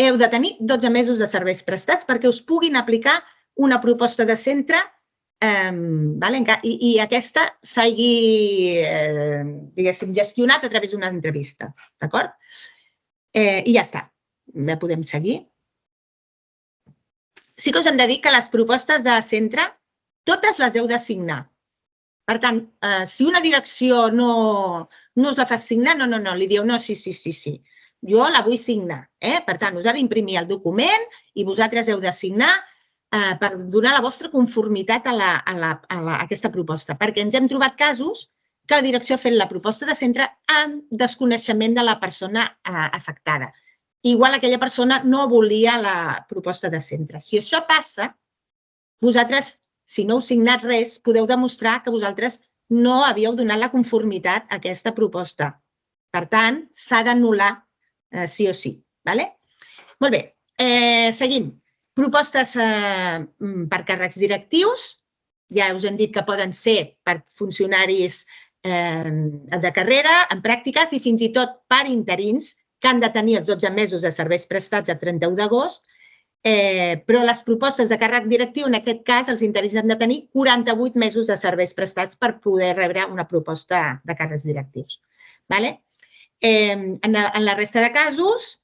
Heu de tenir 12 mesos de serveis prestats perquè us puguin aplicar una proposta de centre i aquesta s'hagi, diguéssim, gestionat a través d'una entrevista. D'acord? I ja està. Ja podem seguir. Sí que us hem de dir que les propostes de centre totes les heu de signar. Per tant, si una direcció no us la fa signar, no, li dieu no, sí, jo la vull signar. Per tant, us ha d'imprimir el document i vosaltres heu de signar per donar la vostra conformitat a aquesta proposta. Perquè ens hem trobat casos que la direcció ha fet la proposta de centre en desconeixement de la persona afectada. Igual aquella persona no volia la proposta de centre. Si això passa, vosaltres, si no heu signat res, podeu demostrar que vosaltres no havíeu donat la conformitat a aquesta proposta. Per tant, s'ha d'anul·lar sí o sí. Molt bé, seguim. Propostes per càrrecs directius. Ja us hem dit que poden ser per funcionaris de carrera, en pràctiques i fins i tot per interins que han de tenir els 12 mesos de serveis prestats a 31 d'agost, però les propostes de càrrec directiu, en aquest cas, els interins han de tenir 48 mesos de serveis prestats per poder rebre una proposta de càrrecs directius. En la resta de casos,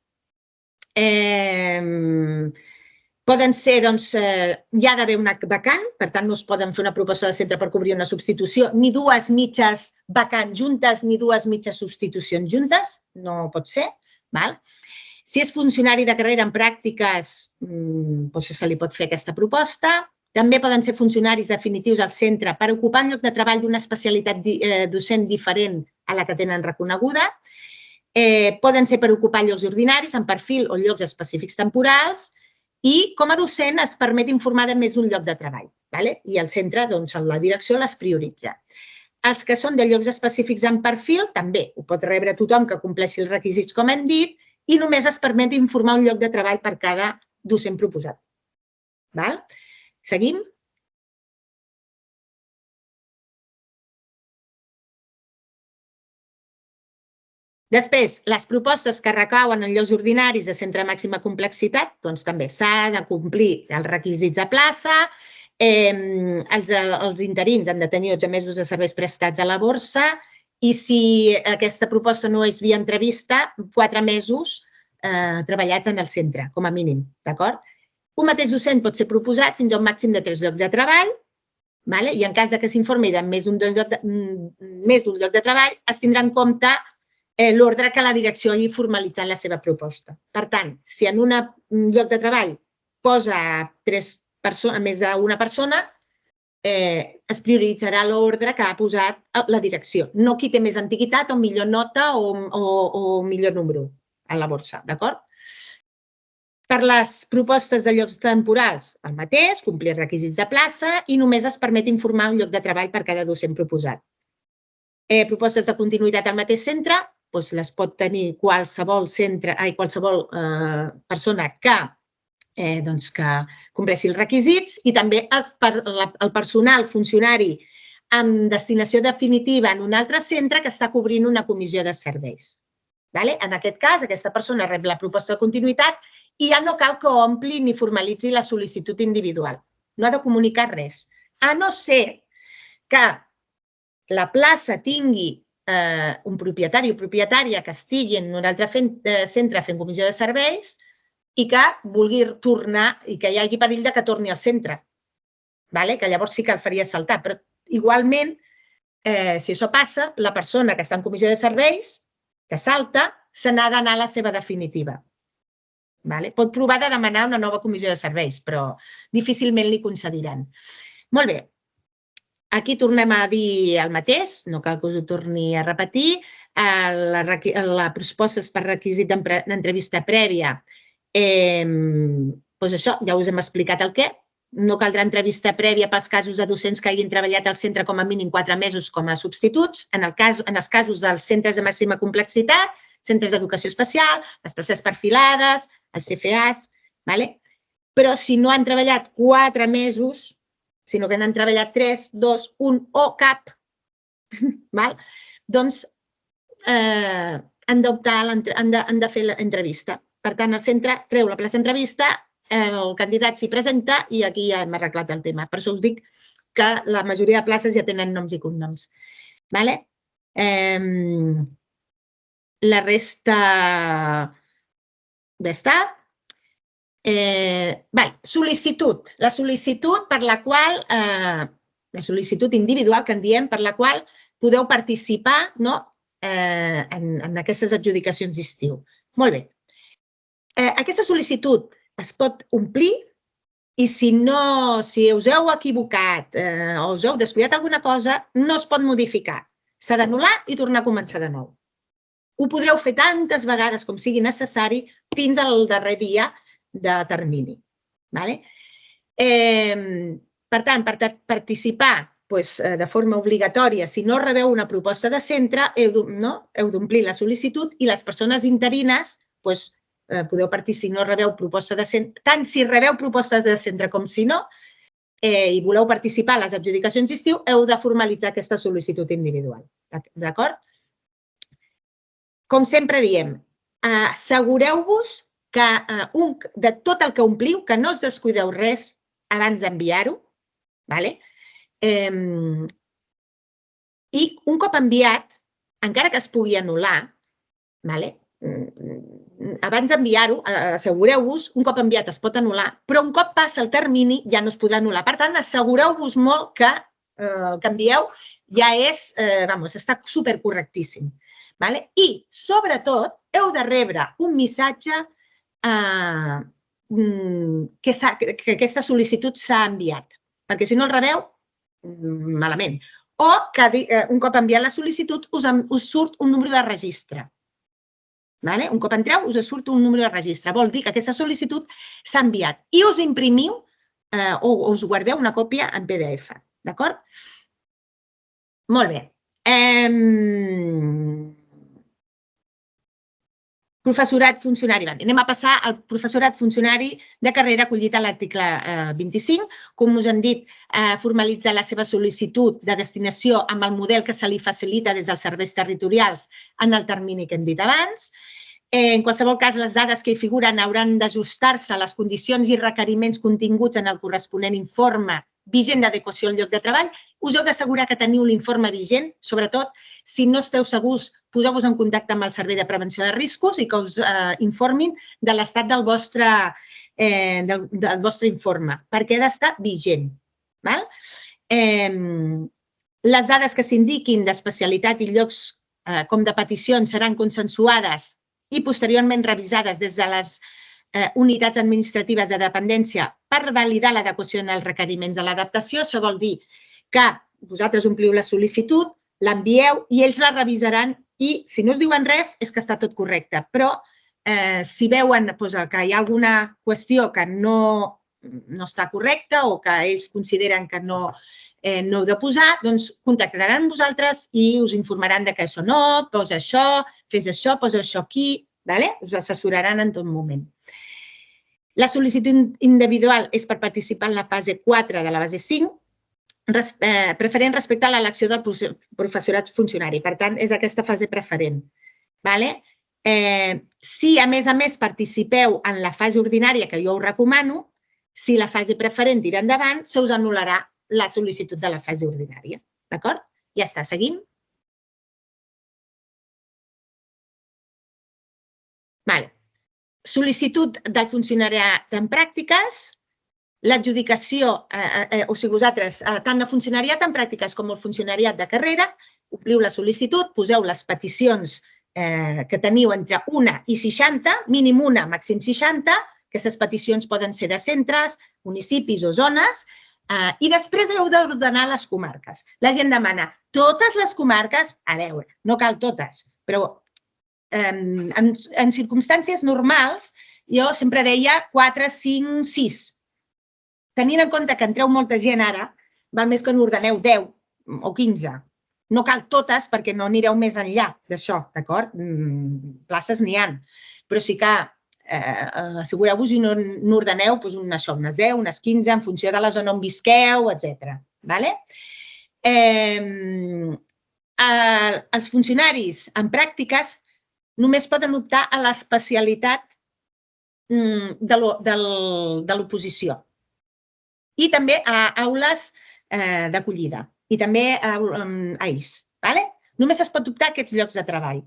poden ser, doncs, hi ha d'haver una vacant, per tant, no es poden fer una proposta de centre per cobrir una substitució, ni dues mitges vacants juntes, ni dues mitges substitucions juntes, no pot ser. Si és funcionari de carrera en pràctiques, se li pot fer aquesta proposta. També poden ser funcionaris definitius al centre per ocupar un lloc de treball d'una especialitat docent diferent a la que tenen reconeguda. Poden ser per ocupar llocs ordinaris, en perfil o llocs específics temporals. I com a docent es permet informar de més d'un lloc de treball. I el centre, doncs, la direcció les prioritza. Els que són de llocs específics en perfil, també ho pot rebre tothom que compleixi els requisits, com hem dit, i només es permet informar un lloc de treball per cada docent proposat. Seguim. Després, les propostes que recauen en llocs ordinaris de centre de màxima complexitat, doncs també s'ha de complir els requisits de plaça, els interins han de tenir 12 mesos de serveis prestats a la borsa I si aquesta proposta no és via entrevista, 4 mesos treballats en el centre, com a mínim, d'acord? Un mateix docent pot ser proposat fins a un màxim de 3 llocs de treball, i en cas que s'informi de més d'un lloc de treball, es tindrà en compte l'ordre que la direcció hagi formalitzat la seva proposta. Per tant, si en un lloc de treball posa més d'una persona, es prioritzarà l'ordre que ha posat la direcció. No qui té més antiguitat o millor nota o millor número a la borsa, d'acord? Per les propostes de llocs temporals, el mateix, complir requisits de plaça i només es permet informar un lloc de treball per cada docent proposat. Propostes de continuïtat al mateix centre, les pot tenir qualsevol persona que compleixi els requisits i també el personal funcionari amb destinació definitiva en un altre centre que està cobrint una comissió de serveis. En aquest cas, aquesta persona rep la proposta de continuïtat i ja no cal que ompli ni formalitzi la sol·licitud individual. No ha de comunicar res. A no ser que la plaça tingui un propietari o propietària que estigui en un altre centre fent comissió de serveis i que vulgui tornar i que hi hagi perill que torni al centre. Que llavors sí que el faria saltar. Però igualment, si això passa, la persona que està en comissió de serveis, que salta, se n'ha d'anar a la seva definitiva. Pot provar de demanar una nova comissió de serveis, però difícilment li concediran. Molt bé. Aquí tornem a dir el mateix, no cal que us ho torni a repetir. La proposta per requisit d'entrevista prèvia. Això, ja us hem explicat el què. No caldrà entrevista prèvia pels casos de docents que hagin treballat al centre com a mínim 4 mesos com a substituts. En els casos dels centres de màxima complexitat, centres d'educació especial, les places perfilades, els CFAs. Però si no han treballat 4 mesos, sinó que n'han treballat 3, 2, 1 o cap, doncs han de fer l'entrevista. Per tant, el centre treu la plaça d'entrevista, el candidat s'hi presenta i aquí ja hem arreglat el tema. Per això us dic que la majoria de places ja tenen noms i cognoms. La resta ja està. Sol·licitud. La sol·licitud per la qual, la sol·licitud individual que en diem, per la qual podeu participar en aquestes adjudicacions d'estiu. Molt bé. Aquesta sol·licitud es pot omplir i si us heu equivocat o us heu descuidat alguna cosa, no es pot modificar. S'ha d'anul·lar i tornar a començar de nou. Ho podreu fer tantes vegades com sigui necessari fins al darrer dia de termini. Per tant, per participar de forma obligatòria, si no rebeu una proposta de centre, heu d'omplir la sol·licitud i les persones interines podeu participar si no rebeu proposta de centre, tant si rebeu propostes de centre com si no, i voleu participar a les adjudicacions d'estiu, heu de formalitzar aquesta sol·licitud individual. D'acord? Com sempre diem, assegureu-vos que de tot el que ompliu, que no us descuideu res abans d'enviar-ho, i un cop enviat, encara que es pugui anul·lar, abans d'enviar-ho, assegureu-vos, un cop enviat es pot anul·lar, però un cop passa el termini ja no es podrà anul·lar. Per tant, assegureu-vos molt que el que envieu ja està supercorrectíssim. I, sobretot, heu de rebre un missatge que aquesta sol·licitud s'ha enviat, perquè si no el rebeu, malament. O que un cop enviat la sol·licitud us surt un número de registre. Un cop entreu us surt un número de registre. Vol dir que aquesta sol·licitud s'ha enviat i us imprimiu o us guardeu una còpia en PDF. D'acord? Molt bé. Professorat funcionari. Anem a passar al professorat funcionari de carrera acollit a l'article 25. Com us hem dit, formalitzar la seva sol·licitud de destinació amb el model que se li facilita des dels serveis territorials en el termini que hem dit abans. En qualsevol cas, les dades que hi figuren hauran d'ajustar-se a les condicions i requeriments continguts en el corresponent informe vigent d'adequació al lloc de treball. Us heu d'assegurar que teniu l'informe vigent. Sobretot, si no esteu segurs, poseu-vos en contacte amb el Servei de Prevenció de Riscos i que us informin de l'estat del vostre informe, perquè ha d'estar vigent. Les dades que s'indiquin d'especialitat i llocs com de peticions seran consensuades i posteriorment revisades des de les unitats administratives de dependència per validar l'adequació en els requeriments de l'adaptació. Això vol dir que vosaltres ompliu la sol·licitud, l'envieu i ells la revisaran i si no us diuen res és que està tot correcte. Però si veuen que hi ha alguna qüestió que no està correcta o que ells consideren que no heu de posar, doncs contactaran amb vosaltres i us informaran que això no, posa això, fes això, posa això aquí, us assessoraran en tot moment. La sol·licitud individual és per participar en la fase 4 de la base 5, preferent respecte a l'elecció del professorat funcionari. Per tant, és aquesta fase preferent. Si, a més, participeu en la fase ordinària, que jo us recomano, si la fase preferent tira endavant, se us anul·larà la sol·licitud de la fase ordinària. D'acord? Ja està, seguim. Sol·licitud del funcionariat en pràctiques, l'adjudicació, o sigui, vosaltres, tant el funcionariat en pràctiques com el funcionariat de carrera, ompliu la sol·licitud, poseu les peticions que teniu entre 1 i 60, mínim 1, màxim 60, aquestes peticions poden ser de centres, municipis o zones, i després heu d'ordenar les comarques. La gent demana totes les comarques, a veure, no cal totes, però en circumstàncies normals jo sempre deia 4, 5, 6. Tenint en compte que entreu molta gent ara, val més que n'ordeneu 10 o 15. No cal totes perquè no anireu més enllà d'això, d'acord? Places n'hi ha, però sí que assegureu-vos i n'ordeneu unes 10, unes 15, en funció de la zona on visqueu, etc. Els funcionaris en pràctiques només poden optar a l'especialitat de l'oposició i també a aules d'acollida i també a AIS. Només es pot optar a aquests llocs de treball.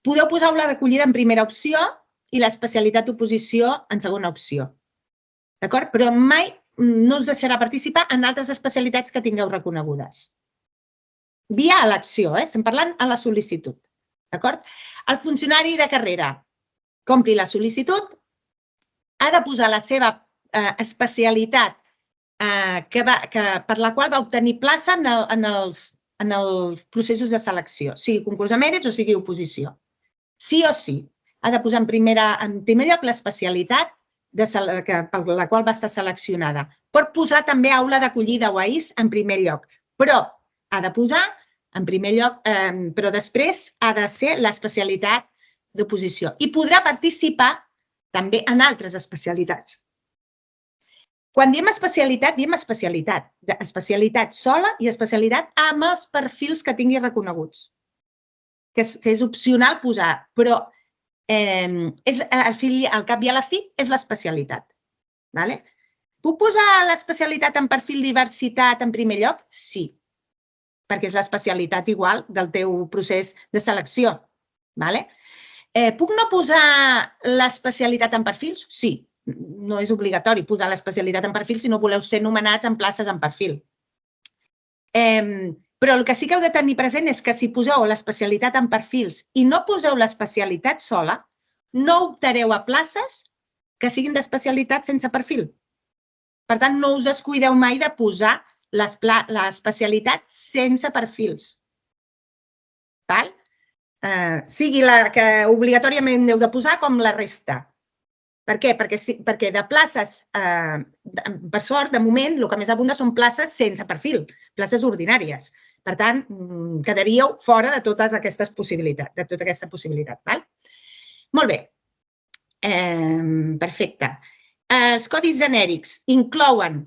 Podeu posar aula d'acollida en primera opció i l'especialitat d'oposició en segona opció. D'acord? Però mai no us deixarà participar en altres especialitats que tingueu reconegudes. Via elecció, estem parlant a la sol·licitud. D'acord? El funcionari de carrera que ompli la sol·licitud ha de posar la seva especialitat per la qual va obtenir plaça en els processos de selecció, sigui concurs de mèrits o sigui oposició. Sí o sí. Ha de posar en primer lloc l'especialitat per la qual va estar seleccionada. Pot posar també aula d'acollida o AIS en primer lloc, però ha de posar en primer lloc, però després ha de ser l'especialitat d'oposició i podrà participar també en altres especialitats. Quan diem especialitat sola i especialitat amb els perfils que tingui reconeguts, que és opcional posar, però al cap i a la fi és l'especialitat. Puc posar l'especialitat en perfil diversitat en primer lloc? Sí, perquè és l'especialitat igual del teu procés de selecció. Puc no posar l'especialitat en perfils? Sí, no és obligatori posar l'especialitat en perfil si no voleu ser nomenats en places en perfil. Però el que sí que heu de tenir present és que si poseu l'especialitat en perfils i no poseu l'especialitat sola, no optareu a places que siguin d'especialitat sense perfil. Per tant, no us descuideu mai de posar l'especialitat sense perfils. Sigui la que obligatòriament heu de posar com la resta. Per què? Perquè de places, per sort, de moment, el que més abunda són places sense perfil, places ordinàries. Per tant, quedaríeu fora de tota aquesta possibilitat. Molt bé. Perfecte. Els codis genèrics inclouen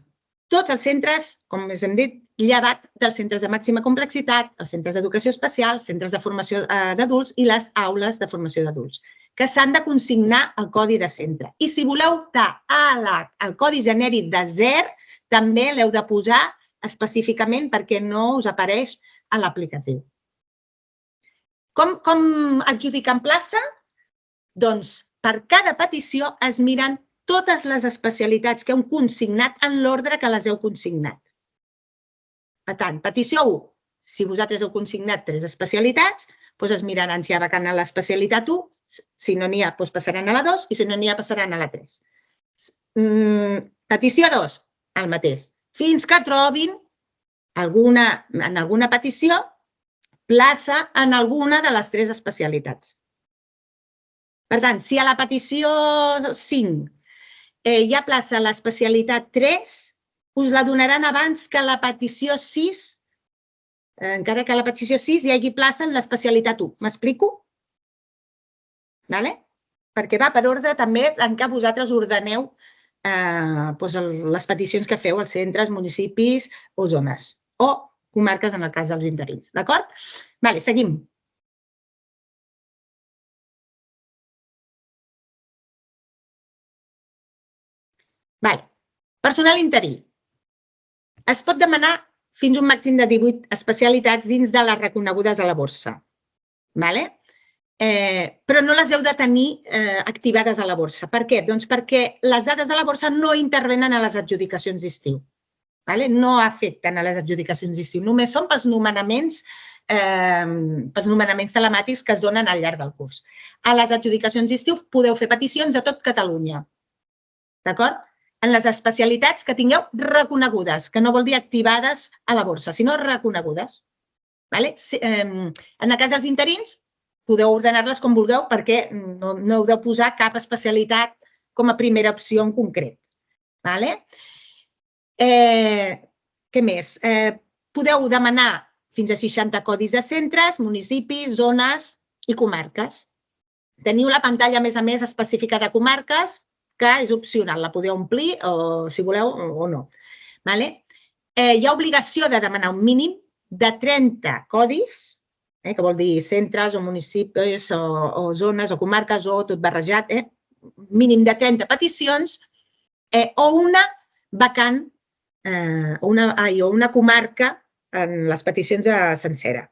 tots els centres, com més hem dit, llevat dels centres de màxima complexitat, els centres d'educació especial, centres de formació d'adults i les aules de formació d'adults, que s'han de consignar al codi de centre. I si voleu optar al codi genèric de ZER, també l'heu de posar específicament perquè no us apareix a l'aplicatiu. Com adjudicar en plaça? Doncs per cada petició es miren totes les especialitats que heu consignat en l'ordre que les heu consignat. Per tant, petició 1. Si vosaltres heu consignat 3 especialitats, doncs es miraran si hi ha vacant a l'especialitat 1, si no n'hi ha, doncs passaran a la 2 i si no n'hi ha, passaran a la 3. Petició 2, el mateix. Fins que trobin en alguna petició plaça en alguna de les 3 especialitats. Per tant, si a la petició 5 hi ha plaça a l'especialitat 3, us la donaran abans que la petició 6, encara que a la petició 6 hi hagi plaça en l'especialitat 1. M'explico? Perquè va per ordre també en què vosaltres ordeneu les peticions que feu als centres, municipis o zones, o comarques en el cas dels interins. D'acord? Seguim. Personal interí. Es pot demanar fins un màxim de 18 especialitats dins de les reconegudes a la borsa. Però no les heu de tenir activades a la borsa. Per què? Doncs perquè les dades de la borsa no intervenen a les adjudicacions d'estiu. No afecten a les adjudicacions d'estiu. Només són pels nomenaments telemàtics que es donen al llarg del curs. A les adjudicacions d'estiu podeu fer peticions a tot Catalunya. D'acord? En les especialitats que tingueu reconegudes, que no vol dir activades a la borsa, sinó reconegudes. En el cas dels interins, podeu ordenar-les com vulgueu perquè no heu de posar cap especialitat com a primera opció en concret. Què més? Podeu demanar fins a 60 codis de centres, municipis, zones i comarques. Teniu la pantalla, a més, específica de comarques, que és opcional, la podeu omplir si voleu o no. Hi ha obligació de demanar un mínim de 30 codis, que vol dir centres o municipis o zones o comarques o tot barrejat, mínim de 30 peticions o una vacant o una comarca en les peticions sencera.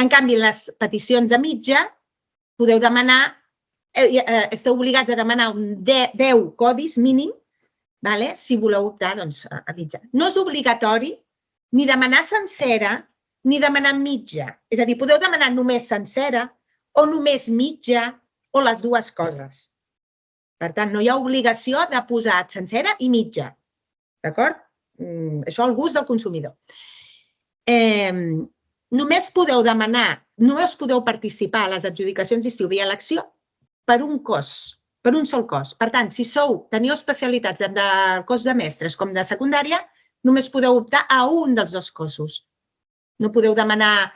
En canvi, les peticions a mitja podeu demanar, esteu obligats a demanar 10 codis mínim si voleu optar a mitja. No és obligatori ni demanar sencera ni demanar mitja. És a dir, podeu demanar només sencera o només mitja o les dues coses. Per tant, no hi ha obligació de posar sencera i mitja. D'acord? Això al gust del consumidor. Només podeu demanar, només podeu participar a les adjudicacions d'estiu via elecció per un cos, per un sol cos. Per tant, si teniu especialitats tant del cos de mestres com de secundària, només podeu optar a un dels dos cossos. No podeu demanar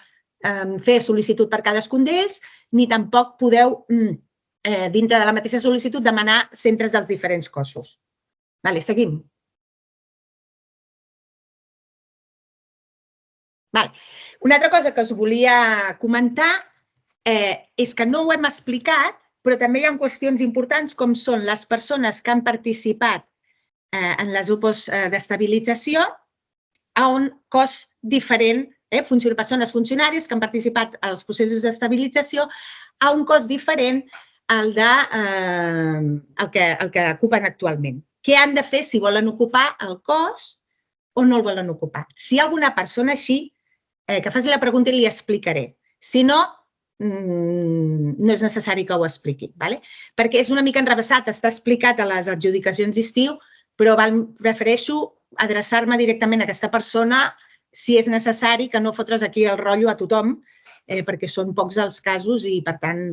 fer sol·licitud per cadascun d'ells, ni tampoc podeu, dintre de la mateixa sol·licitud, demanar centres dels diferents cossos. Seguim. Una altra cosa que us volia comentar és que no ho hem explicat, però també hi ha qüestions importants com són les persones que han participat en les UPOs d'estabilització a un cos diferent, persones funcionàries que han participat als processos d'estabilització a un cos diferent al que ocupen actualment. Què han de fer si volen ocupar el cos o no el volen ocupar? Si hi ha alguna persona així, que faci la pregunta i li explicaré. Si no, no és necessari que ho expliqui. Perquè és una mica enrevessat, està explicat a les adjudicacions d'estiu, però prefereixo adreçar-me directament a aquesta persona si és necessari, que no fotre's aquí el rotllo a tothom, perquè són pocs els casos i, per tant,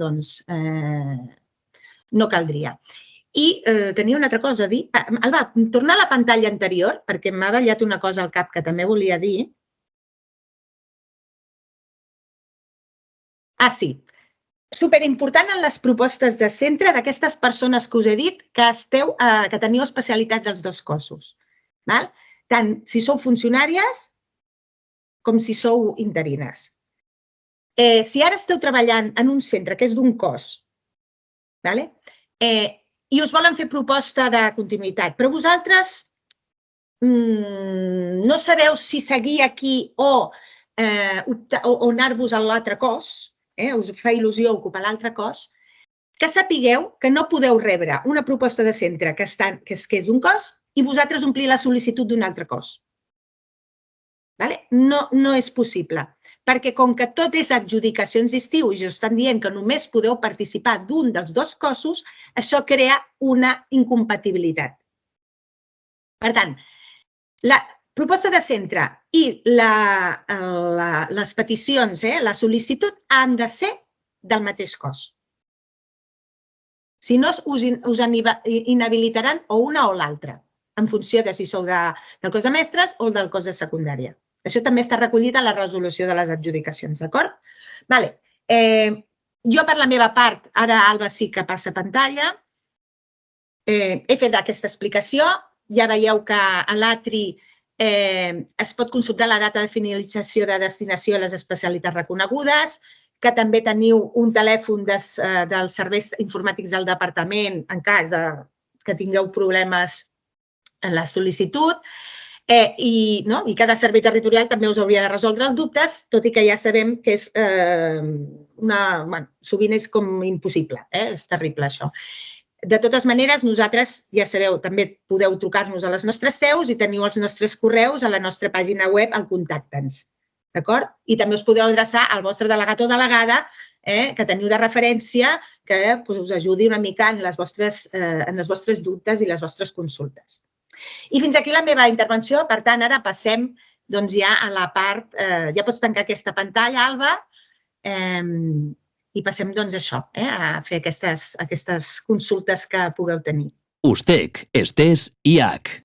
no caldria. I tenia una altra cosa a dir. Alba, torna a la pantalla anterior, perquè m'ha ballat una cosa al cap que també volia dir. Sí. Superimportant en les propostes de centre d'aquestes persones que us he dit que teniu especialitats als dos cossos. Tant si sou funcionàries com si sou interines. Si ara esteu treballant en un centre que és d'un cos i us volen fer proposta de continuïtat, però vosaltres no sabeu si seguir aquí o anar-vos a l'altre cos, us fa il·lusió ocupar l'altre cos, que sapigueu que no podeu rebre una proposta de centre que és d'un cos i vosaltres omplir la sol·licitud d'un altre cos. No és possible, perquè com que tot és adjudicacions d'estiu i us estan dient que només podeu participar d'un dels dos cossos, això crea una incompatibilitat. Per tant, la proposta de centre i les peticions, la sol·licitud, han de ser del mateix cos. Si no, us inhabilitaran o una o l'altra, en funció de si sou del cos de mestres o del cos de secundària. Això també està recollit a la resolució de les adjudicacions, d'acord? Jo, per la meva part, ara Alba sí que passa pantalla, he fet aquesta explicació. Ja veieu que a l'ATRI es pot consultar la data de finalització de destinació a les especialitats reconegudes, que també teniu un telèfon dels serveis informàtics del departament en cas que tingueu problemes en la sol·licitud, i cada servei territorial també us hauria de resoldre els dubtes, tot i que ja sabem que sovint és com impossible, és terrible això. De totes maneres, nosaltres, ja sabeu, també podeu trucar-nos a les nostres seus i teniu els nostres correus a la nostra pàgina web al Contacta'ns. D'acord? I també us podeu adreçar al vostre delegat o delegada que teniu de referència que us ajudi una mica en els vostres dubtes i les vostres consultes. I fins aquí la meva intervenció. Per tant, ara passem ja a la part... Ja pots tancar aquesta pantalla, Alba, i passem a això, a fer aquestes consultes que pugueu tenir. USTEC, ESTES i AC.